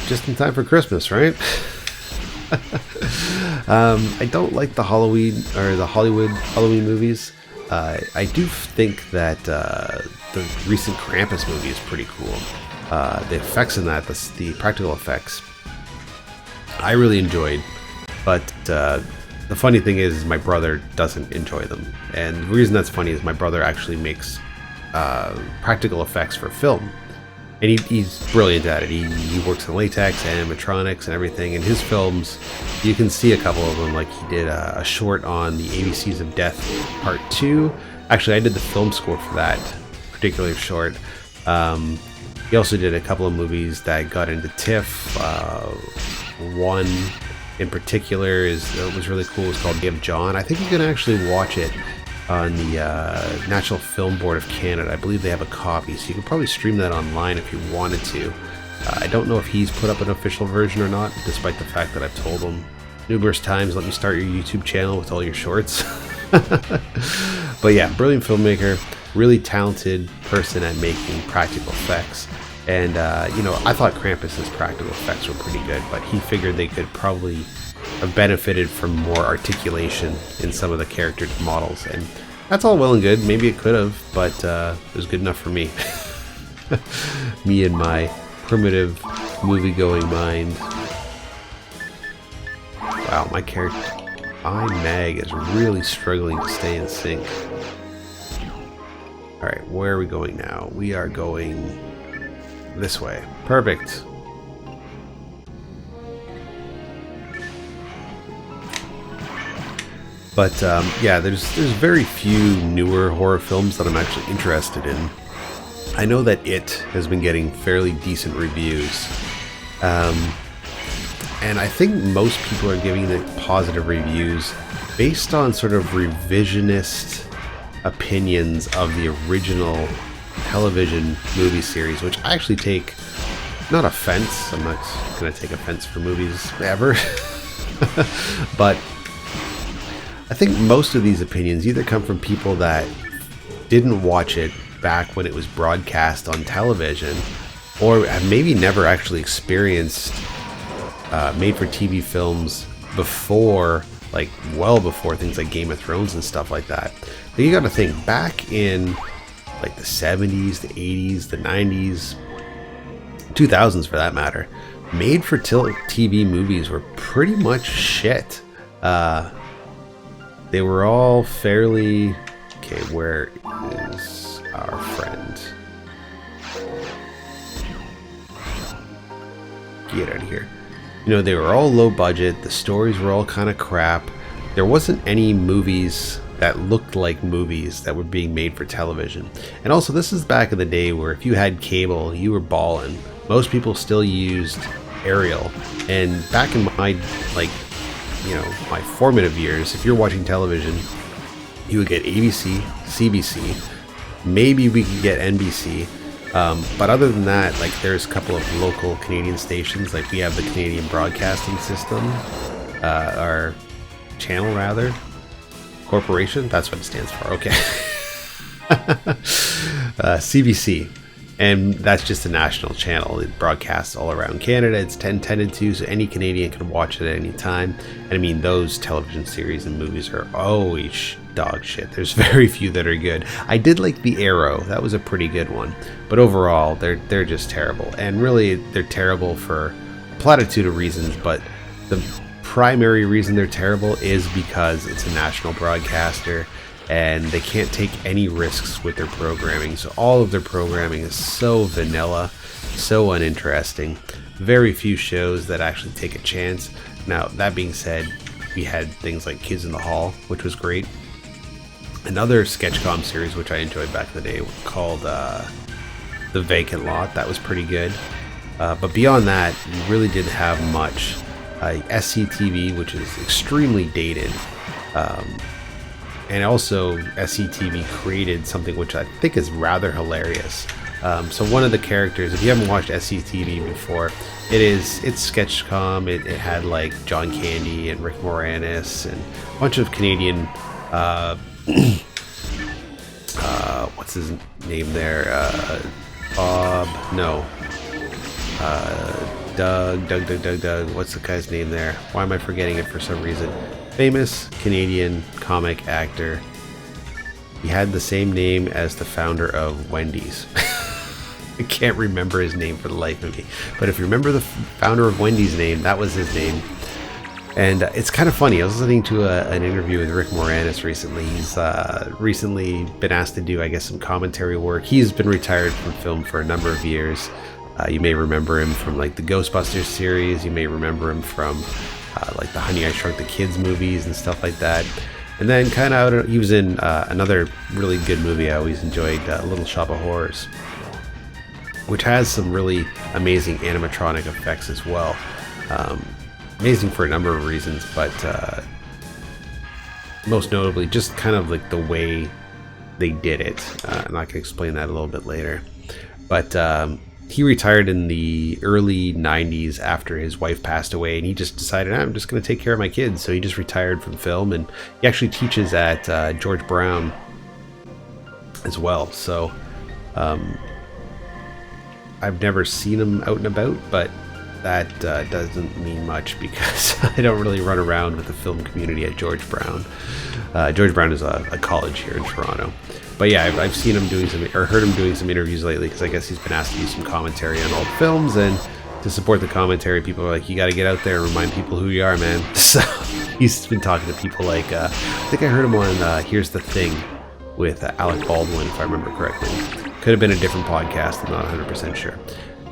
Just in time for Christmas, right? I don't like the Halloween or the Hollywood Halloween movies. I do think that the recent Krampus movie is pretty cool. The effects in that, the practical effects, I really enjoyed. But the funny thing is my brother doesn't enjoy them. And the reason that's funny is my brother actually makes practical effects for film, and he's brilliant at it. He works in latex, animatronics, and everything. In his films, you can see a couple of them. Like, he did a short on the ABCs of Death Part 2. Actually, I did the film score for that particular short. He also did a couple of movies that got into TIFF. one in particular was really cool. It's called Give John. I think you can actually watch it on the National Film Board of Canada. I believe they have a copy, so you could probably stream that online if you wanted to. I don't know if he's put up an official version or not, despite the fact that I've told him numerous times, let me start your YouTube channel with all your shorts. But yeah, brilliant filmmaker, really talented person at making practical effects. And, you know, I thought Krampus's practical effects were pretty good, but he figured they could probably have benefited from more articulation in some of the character models. And that's all well and good. Maybe it could have, but it was good enough for me. Me and my primitive movie-going mind. Wow, my character, Mag, is really struggling to stay in sync. Alright, where are we going now? We are going this way. Perfect. But yeah, there's very few newer horror films that I'm actually interested in. I know that It has been getting fairly decent reviews. And I think most people are giving it positive reviews based on sort of revisionist opinions of the original television movie series, which I actually take not offense. I'm not going to take offense for movies ever. But I think most of these opinions either come from people that didn't watch it back when it was broadcast on television, or have maybe never actually experienced made-for-TV films before, like well before things like Game of Thrones and stuff like that. But you got to think, back in like the 70s, the 80s, the 90s, 2000s for that matter, made-for-TV movies were pretty much shit. They were all fairly... Okay, where is our friend? Get out of here. You know, they were all low budget. The stories were all kind of crap. There wasn't any movies that looked like movies that were being made for television. And also, this is back in the day where if you had cable, you were balling. Most people still used aerial. And back in my, like, you know, my formative years, if you're watching television, you would get ABC, CBC, maybe we could get NBC. But other than that, like, there's a couple of local Canadian stations. Like, we have the Canadian Broadcasting System, our channel rather, corporation, that's what it stands for, okay. CBC, and that's just a national channel. It broadcasts all around Canada. It's 10-10 2, so any Canadian can watch it at any time. And I mean, those television series and movies are always dog shit. There's very few that are good. I did like The Arrow. That was a pretty good one. But overall, they're just terrible. And really, they're terrible for a platitude of reasons, but the primary reason they're terrible is because it's a national broadcaster and they can't take any risks with their programming. So all of their programming is so vanilla, so uninteresting. Very few shows that actually take a chance. Now, that being said, we had things like Kids in the Hall, which was great. Another sketchcom series which I enjoyed back in the day called The Vacant Lot. That was pretty good. But beyond that, you really didn't have much. SCTV, which is extremely dated. And also, SCTV created something which I think is rather hilarious. So one of the characters, if you haven't watched SCTV before, it's sketchcom. It had like John Candy and Rick Moranis and a bunch of Canadian what's his name there? Bob, no. Doug. What's the guy's name there? Why am I forgetting it for some reason? Famous Canadian comic actor. He had the same name as the founder of Wendy's. I can't remember his name for the life of me. But if you remember the founder of Wendy's name, that was his name. And it's kind of funny. I was listening to an interview with Rick Moranis recently. He's recently been asked to do, I guess, some commentary work. He's been retired from film for a number of years. You may remember him from like the Ghostbusters series. You may remember him from like the Honey I Shrunk the Kids movies and stuff like that. And then kind of, he was in another really good movie I always enjoyed, Little Shop of Horrors, which has some really amazing animatronic effects as well. amazing for a number of reasons, but most notably just kind of like the way they did it, and I can explain that a little bit later. But he retired in the early 90s after his wife passed away, and he just decided, I'm just going to take care of my kids. So he just retired from film, and he actually teaches at George Brown as well. So I've never seen him out and about, but that doesn't mean much because I don't really run around with the film community at George Brown. George Brown is a college here in Toronto. But yeah, I've seen him doing some, or heard him doing some interviews lately, because I guess he's been asked to do some commentary on old films, and to support the commentary, people are like, you got to get out there and remind people who you are, man. So he's been talking to people like, I think I heard him on Here's the Thing with Alec Baldwin, if I remember correctly. Could have been a different podcast, I'm not 100% sure.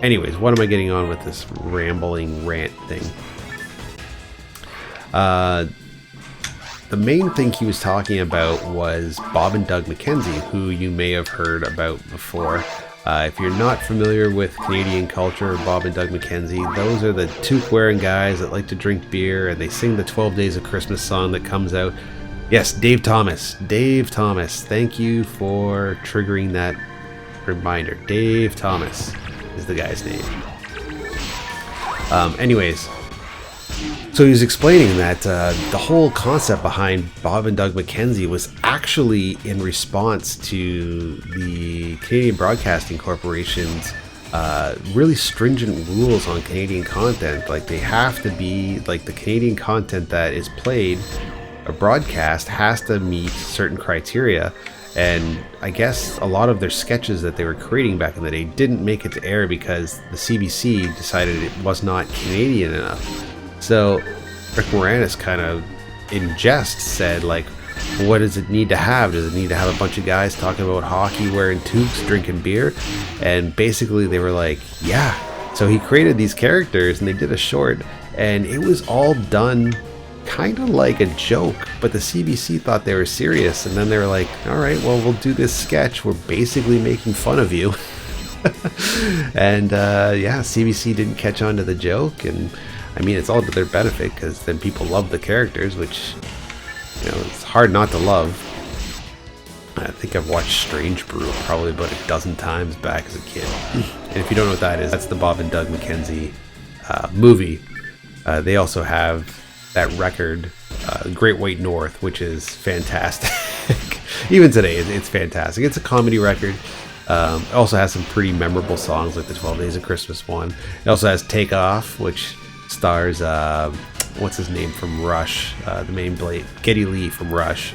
Anyways, what am I getting on with this rambling rant thing? The main thing he was talking about was Bob and Doug McKenzie, who you may have heard about before. If you're not familiar with Canadian culture, Bob and Doug McKenzie, those are the toque-wearing guys that like to drink beer, and they sing the 12 Days of Christmas song that comes out. Yes, Dave Thomas. Dave Thomas. Thank you for triggering that reminder. Dave Thomas is the guy's name. Anyways, so he was explaining that the whole concept behind Bob and Doug McKenzie was actually in response to the Canadian Broadcasting Corporation's really stringent rules on Canadian content. Like, they have to be, like, the Canadian content that is played or broadcast has to meet certain criteria. And I guess a lot of their sketches that they were creating back in the day didn't make it to air because the CBC decided it was not Canadian enough. So Rick Moranis kind of in jest said, like, what does it need to have? Does it need to have a bunch of guys talking about hockey, wearing toques, drinking beer? And basically they were like, yeah. So he created these characters and they did a short, and it was all done kind of like a joke, but the CBC thought they were serious, and then they were like, all right, well, we'll do this sketch. We're basically making fun of you. And yeah, CBC didn't catch on to the joke, and I mean, it's all to their benefit because then people love the characters, which, you know, it's hard not to love. I think I've watched Strange Brew probably about a dozen times back as a kid. And if you don't know what that is, that's the Bob and Doug McKenzie movie. They also have that record, Great White North, which is fantastic. Even today, it's fantastic. It's a comedy record. It also has some pretty memorable songs, like the 12 Days of Christmas one. It also has Take Off, which stars, what's his name from Rush, the main blade, Geddy Lee from Rush.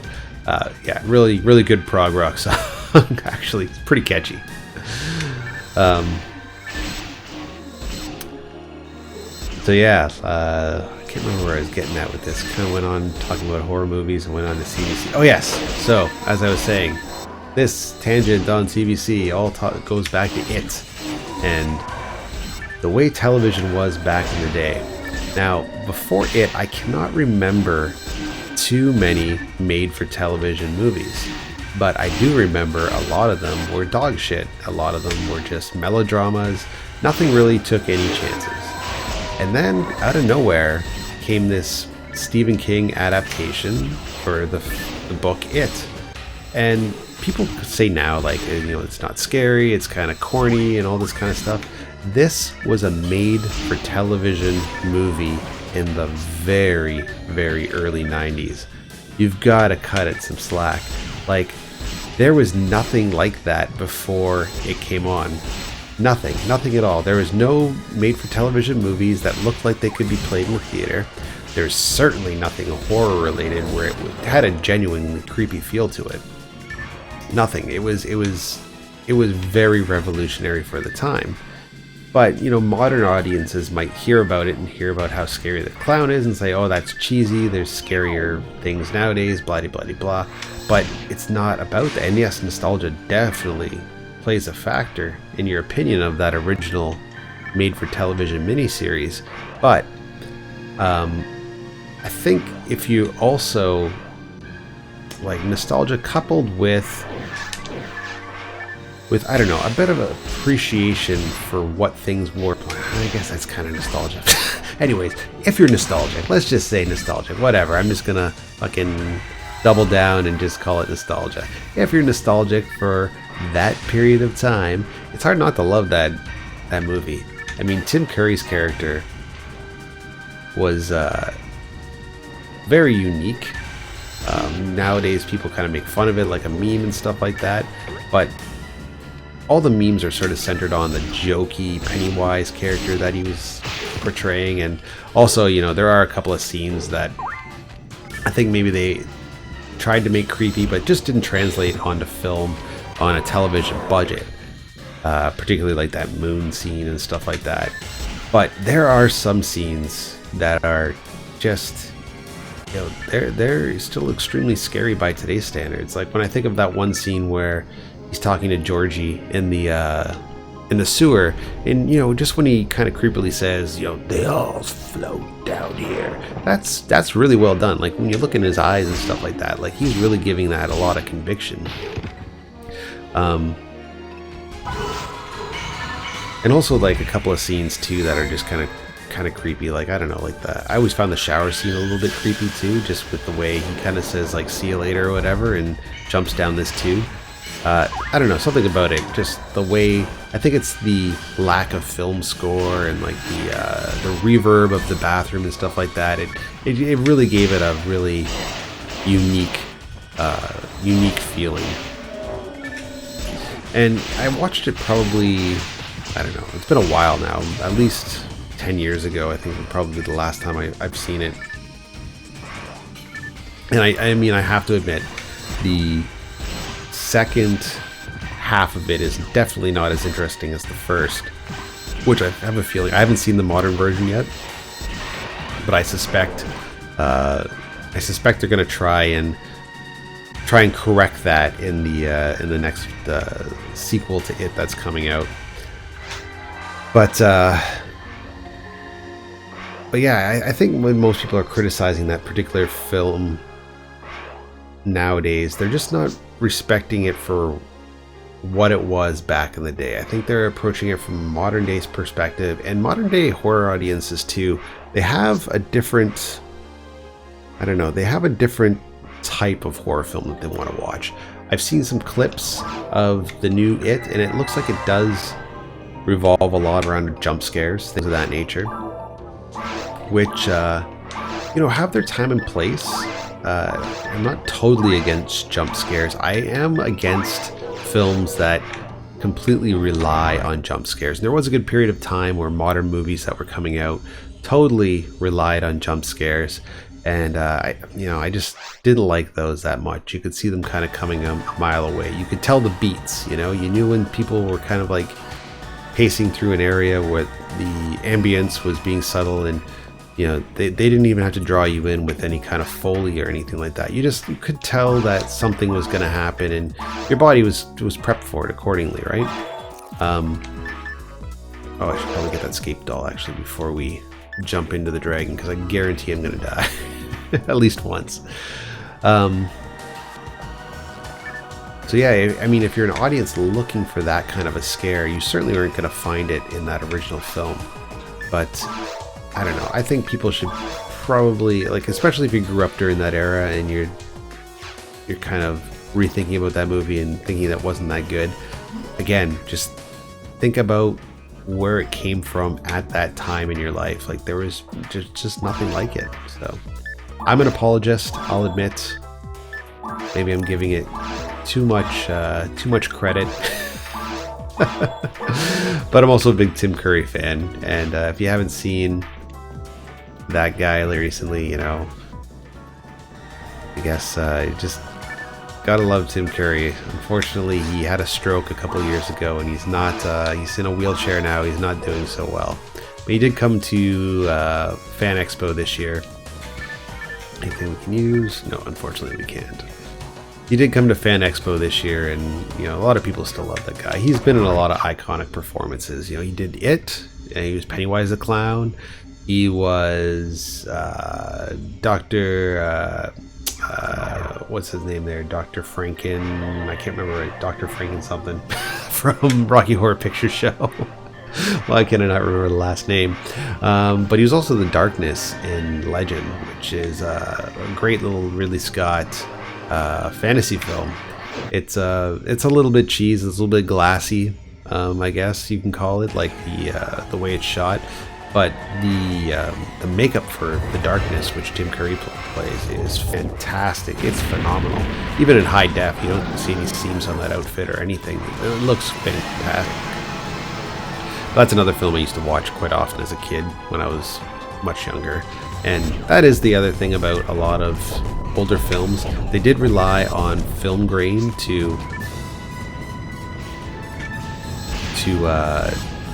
Yeah, really, really good prog rock song. Actually, it's pretty catchy. So yeah, I can't remember where I was getting at with this. Kind of went on talking about horror movies and went on to CBC. Oh yes, so as I was saying, this tangent on CBC all goes back to It and the way television was back in the day. Now, before It, I cannot remember too many made-for-television movies, but I do remember a lot of them were dog shit. A lot of them were just melodramas. Nothing really took any chances. And then, out of nowhere, came this Stephen King adaptation for the book It. And people say now, like, you know, it's not scary, it's kind of corny and all this kind of stuff. This was a made-for-television movie in the very, very early 90s. You've got to cut it some slack. Like, there was nothing like that before it came on. Nothing at all. There was no made-for-television movies that looked like they could be played in the theater. There's certainly nothing horror-related where it had a genuinely creepy feel to it. Nothing. It was very revolutionary for the time. But, you know, modern audiences might hear about it and hear about how scary the clown is and say, oh, that's cheesy, there's scarier things nowadays, blah, blah, blah, blah. But it's not about that. And yes, nostalgia definitely plays a factor in your opinion of that original made-for-television miniseries. But I think if you also, like, nostalgia coupled with I don't know, a bit of appreciation for what things were. I guess that's kind of nostalgia. Anyways, if you're nostalgic, let's just say nostalgic, whatever. I'm just gonna fucking double down and just call it nostalgia. If you're nostalgic for that period of time, it's hard not to love that movie. I mean, Tim Curry's character was very unique. Nowadays, people kind of make fun of it like a meme and stuff like that, but all the memes are sort of centered on the jokey Pennywise character that he was portraying, and also, you know, there are a couple of scenes that I think maybe they tried to make creepy, but just didn't translate onto film on a television budget, particularly like that moon scene and stuff like that. But there are some scenes that are just, you know, they're still extremely scary by today's standards. Like when I think of that one scene where he's talking to Georgie in the sewer, and you know, just when he kind of creepily says, you know, they all float down here. That's really well done. Like when you look in his eyes and stuff like that, like he's really giving that a lot of conviction. And also like a couple of scenes too that are just kind of creepy. Like, I don't know, like I always found the shower scene a little bit creepy too, just with the way he kind of says like see you later or whatever and jumps down this tube. I don't know, something about it, just the way, I think it's the lack of film score and like the reverb of the bathroom and stuff like that. It really gave it a really unique feeling. And I watched it probably, I don't know, it's been a while now, at least 10 years ago, I think, probably the last time I've seen it. And I mean, I have to admit, the second half of it is definitely not as interesting as the first, which I have a feeling, I haven't seen the modern version yet, but I suspect they're going to try and correct that in the next sequel to it that's coming out. But yeah, I think when most people are criticizing that particular film nowadays, they're just not respecting it for what it was back in the day. I think they're approaching it from modern day's perspective, and modern day horror audiences too. They have a different, I don't know, they have a different type of horror film that they want to watch. I've seen some clips of the new It, and it looks like it does revolve a lot around jump scares, things of that nature, which you know, have their time and place. I'm not totally against jump scares. I am against films that completely rely on jump scares. And there was a good period of time where modern movies that were coming out totally relied on jump scares, and I just didn't like those that much. You could see them kind of coming a mile away. You could tell the beats, you know, you knew when people were kind of like pacing through an area where the ambience was being subtle, and you know, they didn't even have to draw you in with any kind of Foley or anything like that. You could tell that something was going to happen, and your body was prepped for it accordingly, right? Oh, I should probably get that scape doll actually before we jump into the dragon, because I guarantee I'm going to die at least once. So yeah, I mean, if you're an audience looking for that kind of a scare, you certainly aren't going to find it in that original film. But I don't know, I think people should probably, like, especially if you grew up during that era and you're kind of rethinking about that movie and thinking that wasn't that good, again, just think about where it came from at that time in your life. Like, there was just nothing like it. So I'm an apologist, I'll admit. Maybe I'm giving it too much credit. But I'm also a big Tim Curry fan, and if you haven't seen that guy recently, you know, I guess you just gotta love Tim Curry. Unfortunately, he had a stroke a couple years ago, and he's in a wheelchair now. He's not doing so well, but he did come to Fan Expo this year. Anything we can use? No, unfortunately we can't. He did come to Fan Expo this year, and you know, a lot of people still love that guy. He's been in a lot of iconic performances. You know, he did It, and he was Pennywise the Clown. He was Dr. What's his name there? Dr. Franken. I can't remember. Dr. Franken something from Rocky Horror Picture Show. Why can I not remember the last name? But he was also the Darkness in Legend, which is a great little Ridley Scott fantasy film. It's a little bit cheesy, it's a little bit glassy, I guess you can call it, like the way it's shot. But the makeup for the Darkness, which Tim Curry plays, is fantastic. It's phenomenal. Even in high def, you don't see any seams on that outfit or anything. It looks fantastic. That's another film I used to watch quite often as a kid when I was much younger. And that is the other thing about a lot of older films. They did rely on film grain to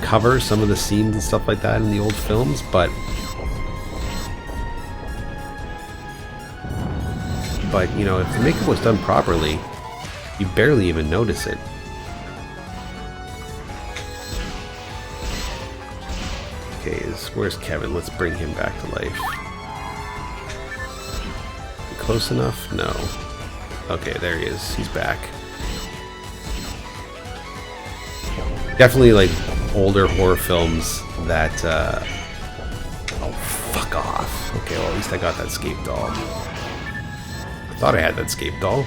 cover some of the scenes and stuff like that in the old films, but you know, if the makeup was done properly, you barely even notice it. Okay, where's Kevin? Let's bring him back to life. Close enough? No. Okay, there he is. He's back. Definitely like older horror films that oh, fuck off. Okay, well, at least I got that Scape doll. I thought I had that Scape doll.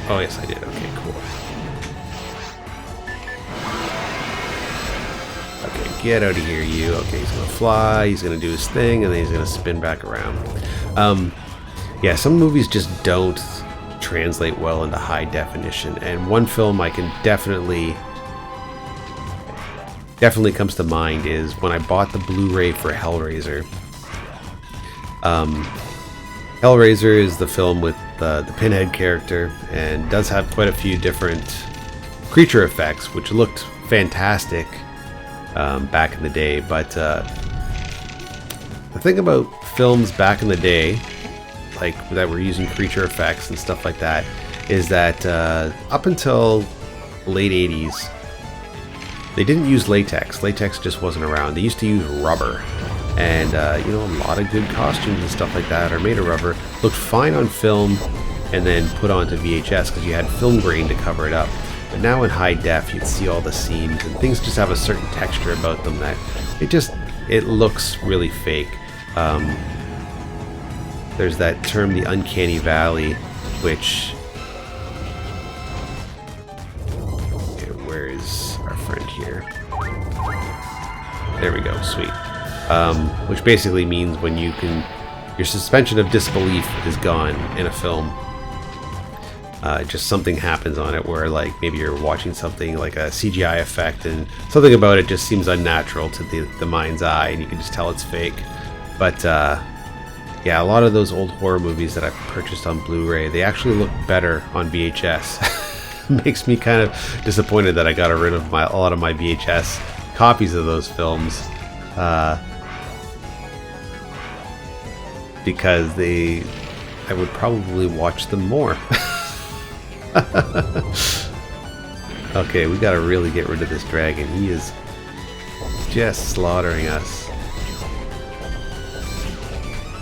Oh yes, I did. Okay, cool. Okay, get out of here, you. Okay, he's gonna fly, he's gonna do his thing, and then he's gonna spin back around. Yeah, some movies just don't translate well into high definition, and one film I can definitely comes to mind is when I bought the Blu-ray for Hellraiser. Hellraiser is the film with the Pinhead character and does have quite a few different creature effects, which looked fantastic back in the day. But the thing about films back in the day, like that were using creature effects and stuff like that, is that up until late 80s, they didn't use latex. Latex just wasn't around. They used to use rubber. And, you know, a lot of good costumes and stuff like that are made of rubber. Looked fine on film and then put onto VHS because you had film grain to cover it up. But now in high def, you'd see all the seams and things just have a certain texture about them that it looks really fake. There's that term, the uncanny valley, which... Where is our friend here? There we go, sweet. Which basically means when your suspension of disbelief is gone in a film. Just something happens on it where, like, maybe you're watching something like a CGI effect and something about it just seems unnatural to the mind's eye and you can just tell it's fake. But yeah, a lot of those old horror movies that I've purchased on Blu-ray, they actually look better on VHS. Makes me kind of disappointed that I got rid of a lot of my VHS copies of those films, because I would probably watch them more. Okay, we gotta really get rid of this dragon. He is just slaughtering us.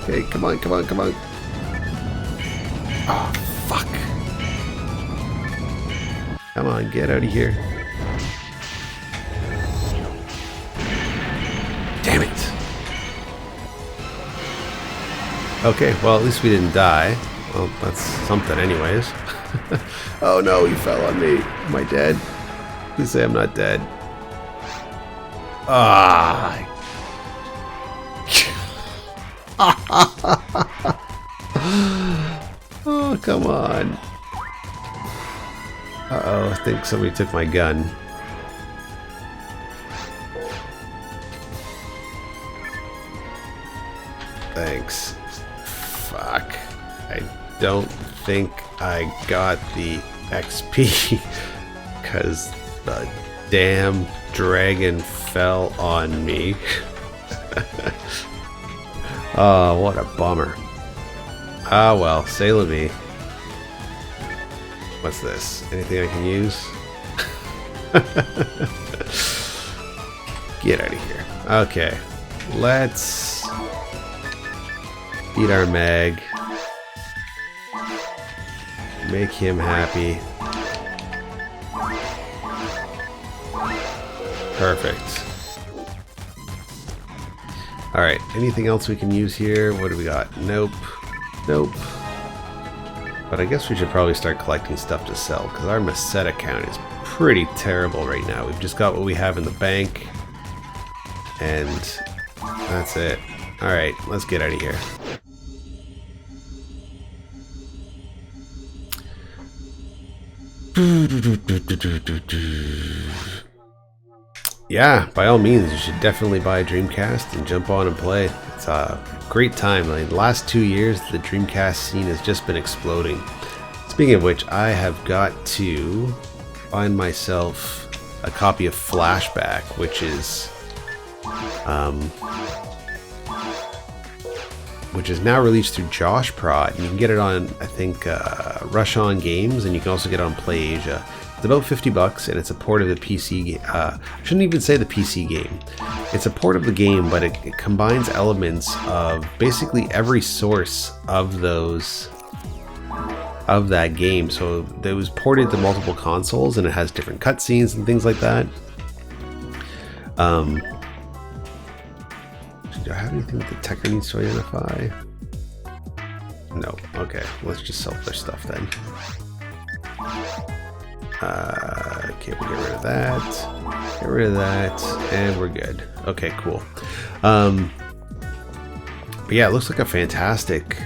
Okay, come on, come on, come on. Oh, fuck. Come on, get out of here. Damn it. Okay, well, at least we didn't die. Well, that's something anyways. Oh no, he fell on me. Am I dead? Please say I'm not dead. Ah. Oh, come on. Uh-oh, I think somebody took my gun. Thanks. Fuck. I don't think I got the XP because the damn dragon fell on me. Oh, what a bummer. Ah, well, c'est la vie. What's this? Anything I can use? Get out of here. Okay. Let's eat our mag. Make him happy. Perfect. All right, anything else we can use here? What do we got? Nope. Nope. But I guess we should probably start collecting stuff to sell, because our Messet account is pretty terrible right now. We've just got what we have in the bank, and that's it. All right, let's get out of here. Yeah, by all means, you should definitely buy a Dreamcast and jump on and play. It's a great time. Like, the last 2 years, the Dreamcast scene has just been exploding. Speaking of which, I have got to find myself a copy of Flashback, which is now released through Josh Prod. You can get it on, I think, Rush On Games, and you can also get it on PlayAsia. It's about $50, and it's a port of the PC game. I shouldn't even say the PC game. It's a port of the game, but it combines elements of basically every source of that game. So it was ported to multiple consoles, and it has different cutscenes and things like that. Do I have anything that the Techer needs to identify? No. Okay, let's just sell their stuff then. Okay, we'll get rid of that. Get rid of that, and we're good. Okay, cool. But yeah, it looks like a fantastic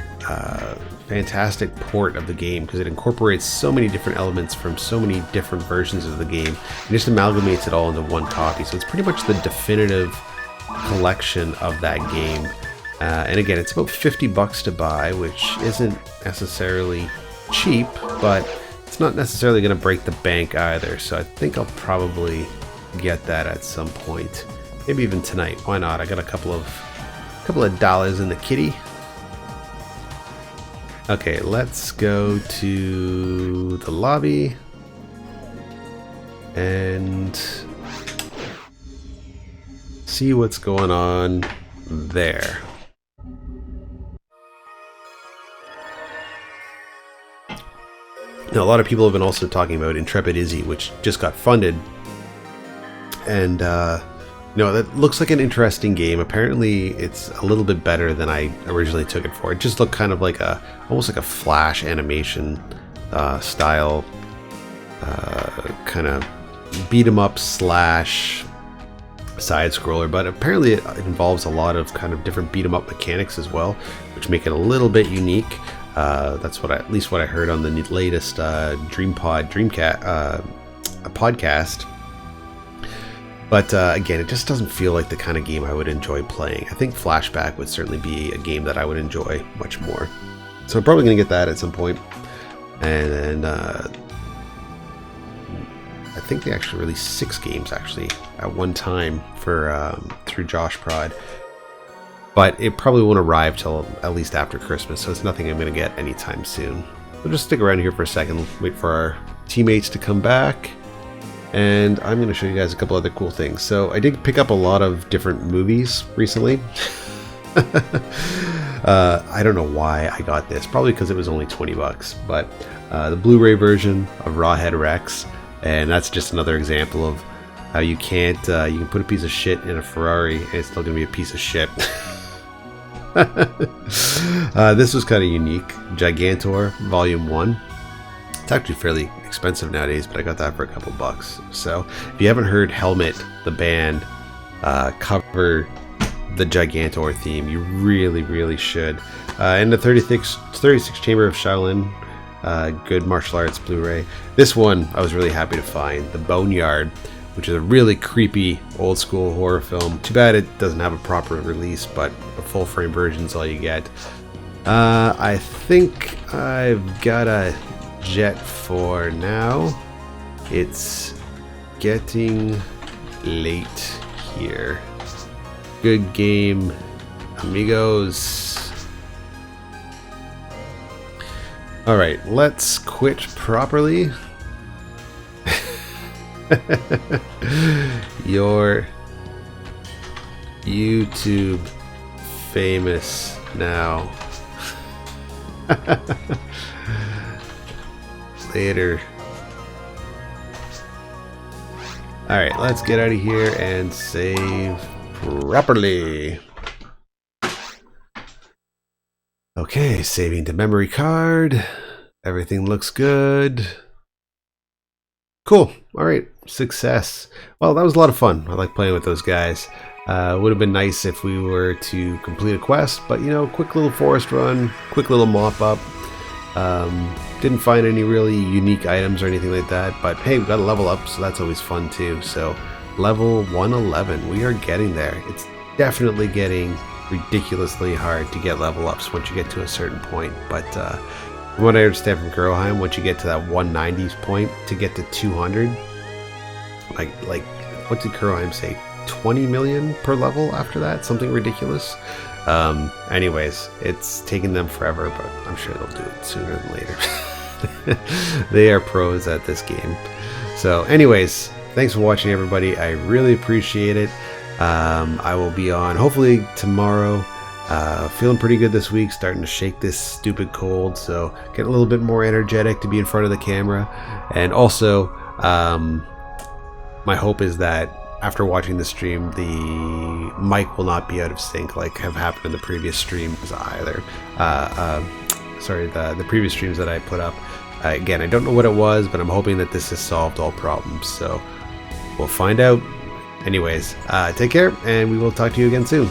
port of the game, because it incorporates so many different elements from so many different versions of the game and just amalgamates it all into one copy. So it's pretty much the definitive collection of that game. And again, it's about $50 to buy, which isn't necessarily cheap, but it's not necessarily going to break the bank either. So I think I'll probably get that at some point, maybe even tonight. Why not? I got a couple of dollars in the kitty. Okay, let's go to the lobby and see what's going on there. Now, a lot of people have been also talking about Intrepid Izzy, which just got funded, and that looks like an interesting game. Apparently, it's a little bit better than I originally took it for. It just looked kind of like almost like a Flash animation style, kind of beat 'em up / side scroller. But apparently, it involves a lot of kind of different beat 'em up mechanics as well, which make it a little bit unique. That's at least what I heard on the latest Dreamcast podcast. But again, it just doesn't feel like the kind of game I would enjoy playing. I think Flashback would certainly be a game that I would enjoy much more. So I'm probably going to get that at some point. And I think they actually released 6 games actually at one time for through Josh Prod. But it probably won't arrive till at least after Christmas, so it's nothing I'm going to get anytime soon. We'll just stick around here for a second, wait for our teammates to come back, and I'm going to show you guys a couple other cool things. So I did pick up a lot of different movies recently. I don't know why I got this, probably because it was only $20, but the Blu-ray version of Rawhead Rex, and that's just another example of how you can't, you can put a piece of shit in a Ferrari and it's still going to be a piece of shit. This was kind of unique. Gigantor Volume 1. It's actually fairly expensive nowadays, but I got that for a couple bucks. So if you haven't heard Helmet, the band, cover the Gigantor theme, you really should. And the 36 Chamber of Shaolin, good martial arts Blu-ray. This one I was really happy to find, the Boneyard, which is a really creepy old school horror film. Too bad it doesn't have a proper release, but a full frame version is all you get. I think I've got a jet for now. It's getting late here. Good game, amigos. All right, let's quit properly. Your YouTube famous now. Later. Alright, let's get out of here and save properly. Okay, saving to memory card. Everything looks good. Cool. All right, success. Well, that was a lot of fun. I like playing with those guys. Would have been nice if we were to complete a quest, but you know, quick little forest run, quick little mop up. Didn't find any really unique items or anything like that, but hey, we got a level up, so that's always fun too. So level 111, we are getting there. It's definitely getting ridiculously hard to get level ups once you get to a certain point, but from what I understand from Girlheim, once you get to that 190s point to get to 200, like what did Girlheim say, 20 million per level after that, something ridiculous. Anyways, it's taken them forever, but I'm sure they'll do it sooner than later. They are pros at this game. So anyways, thanks for watching, everybody. I really appreciate it. I will be on hopefully tomorrow. Feeling pretty good this week, starting to shake this stupid cold, so getting a little bit more energetic to be in front of the camera. And also, my hope is that after watching the stream, the mic will not be out of sync like have happened in the previous streams either. Sorry, the previous streams that I put up. Again, I don't know what it was, but I'm hoping that this has solved all problems, so we'll find out. Anyways, take care, and we will talk to you again soon.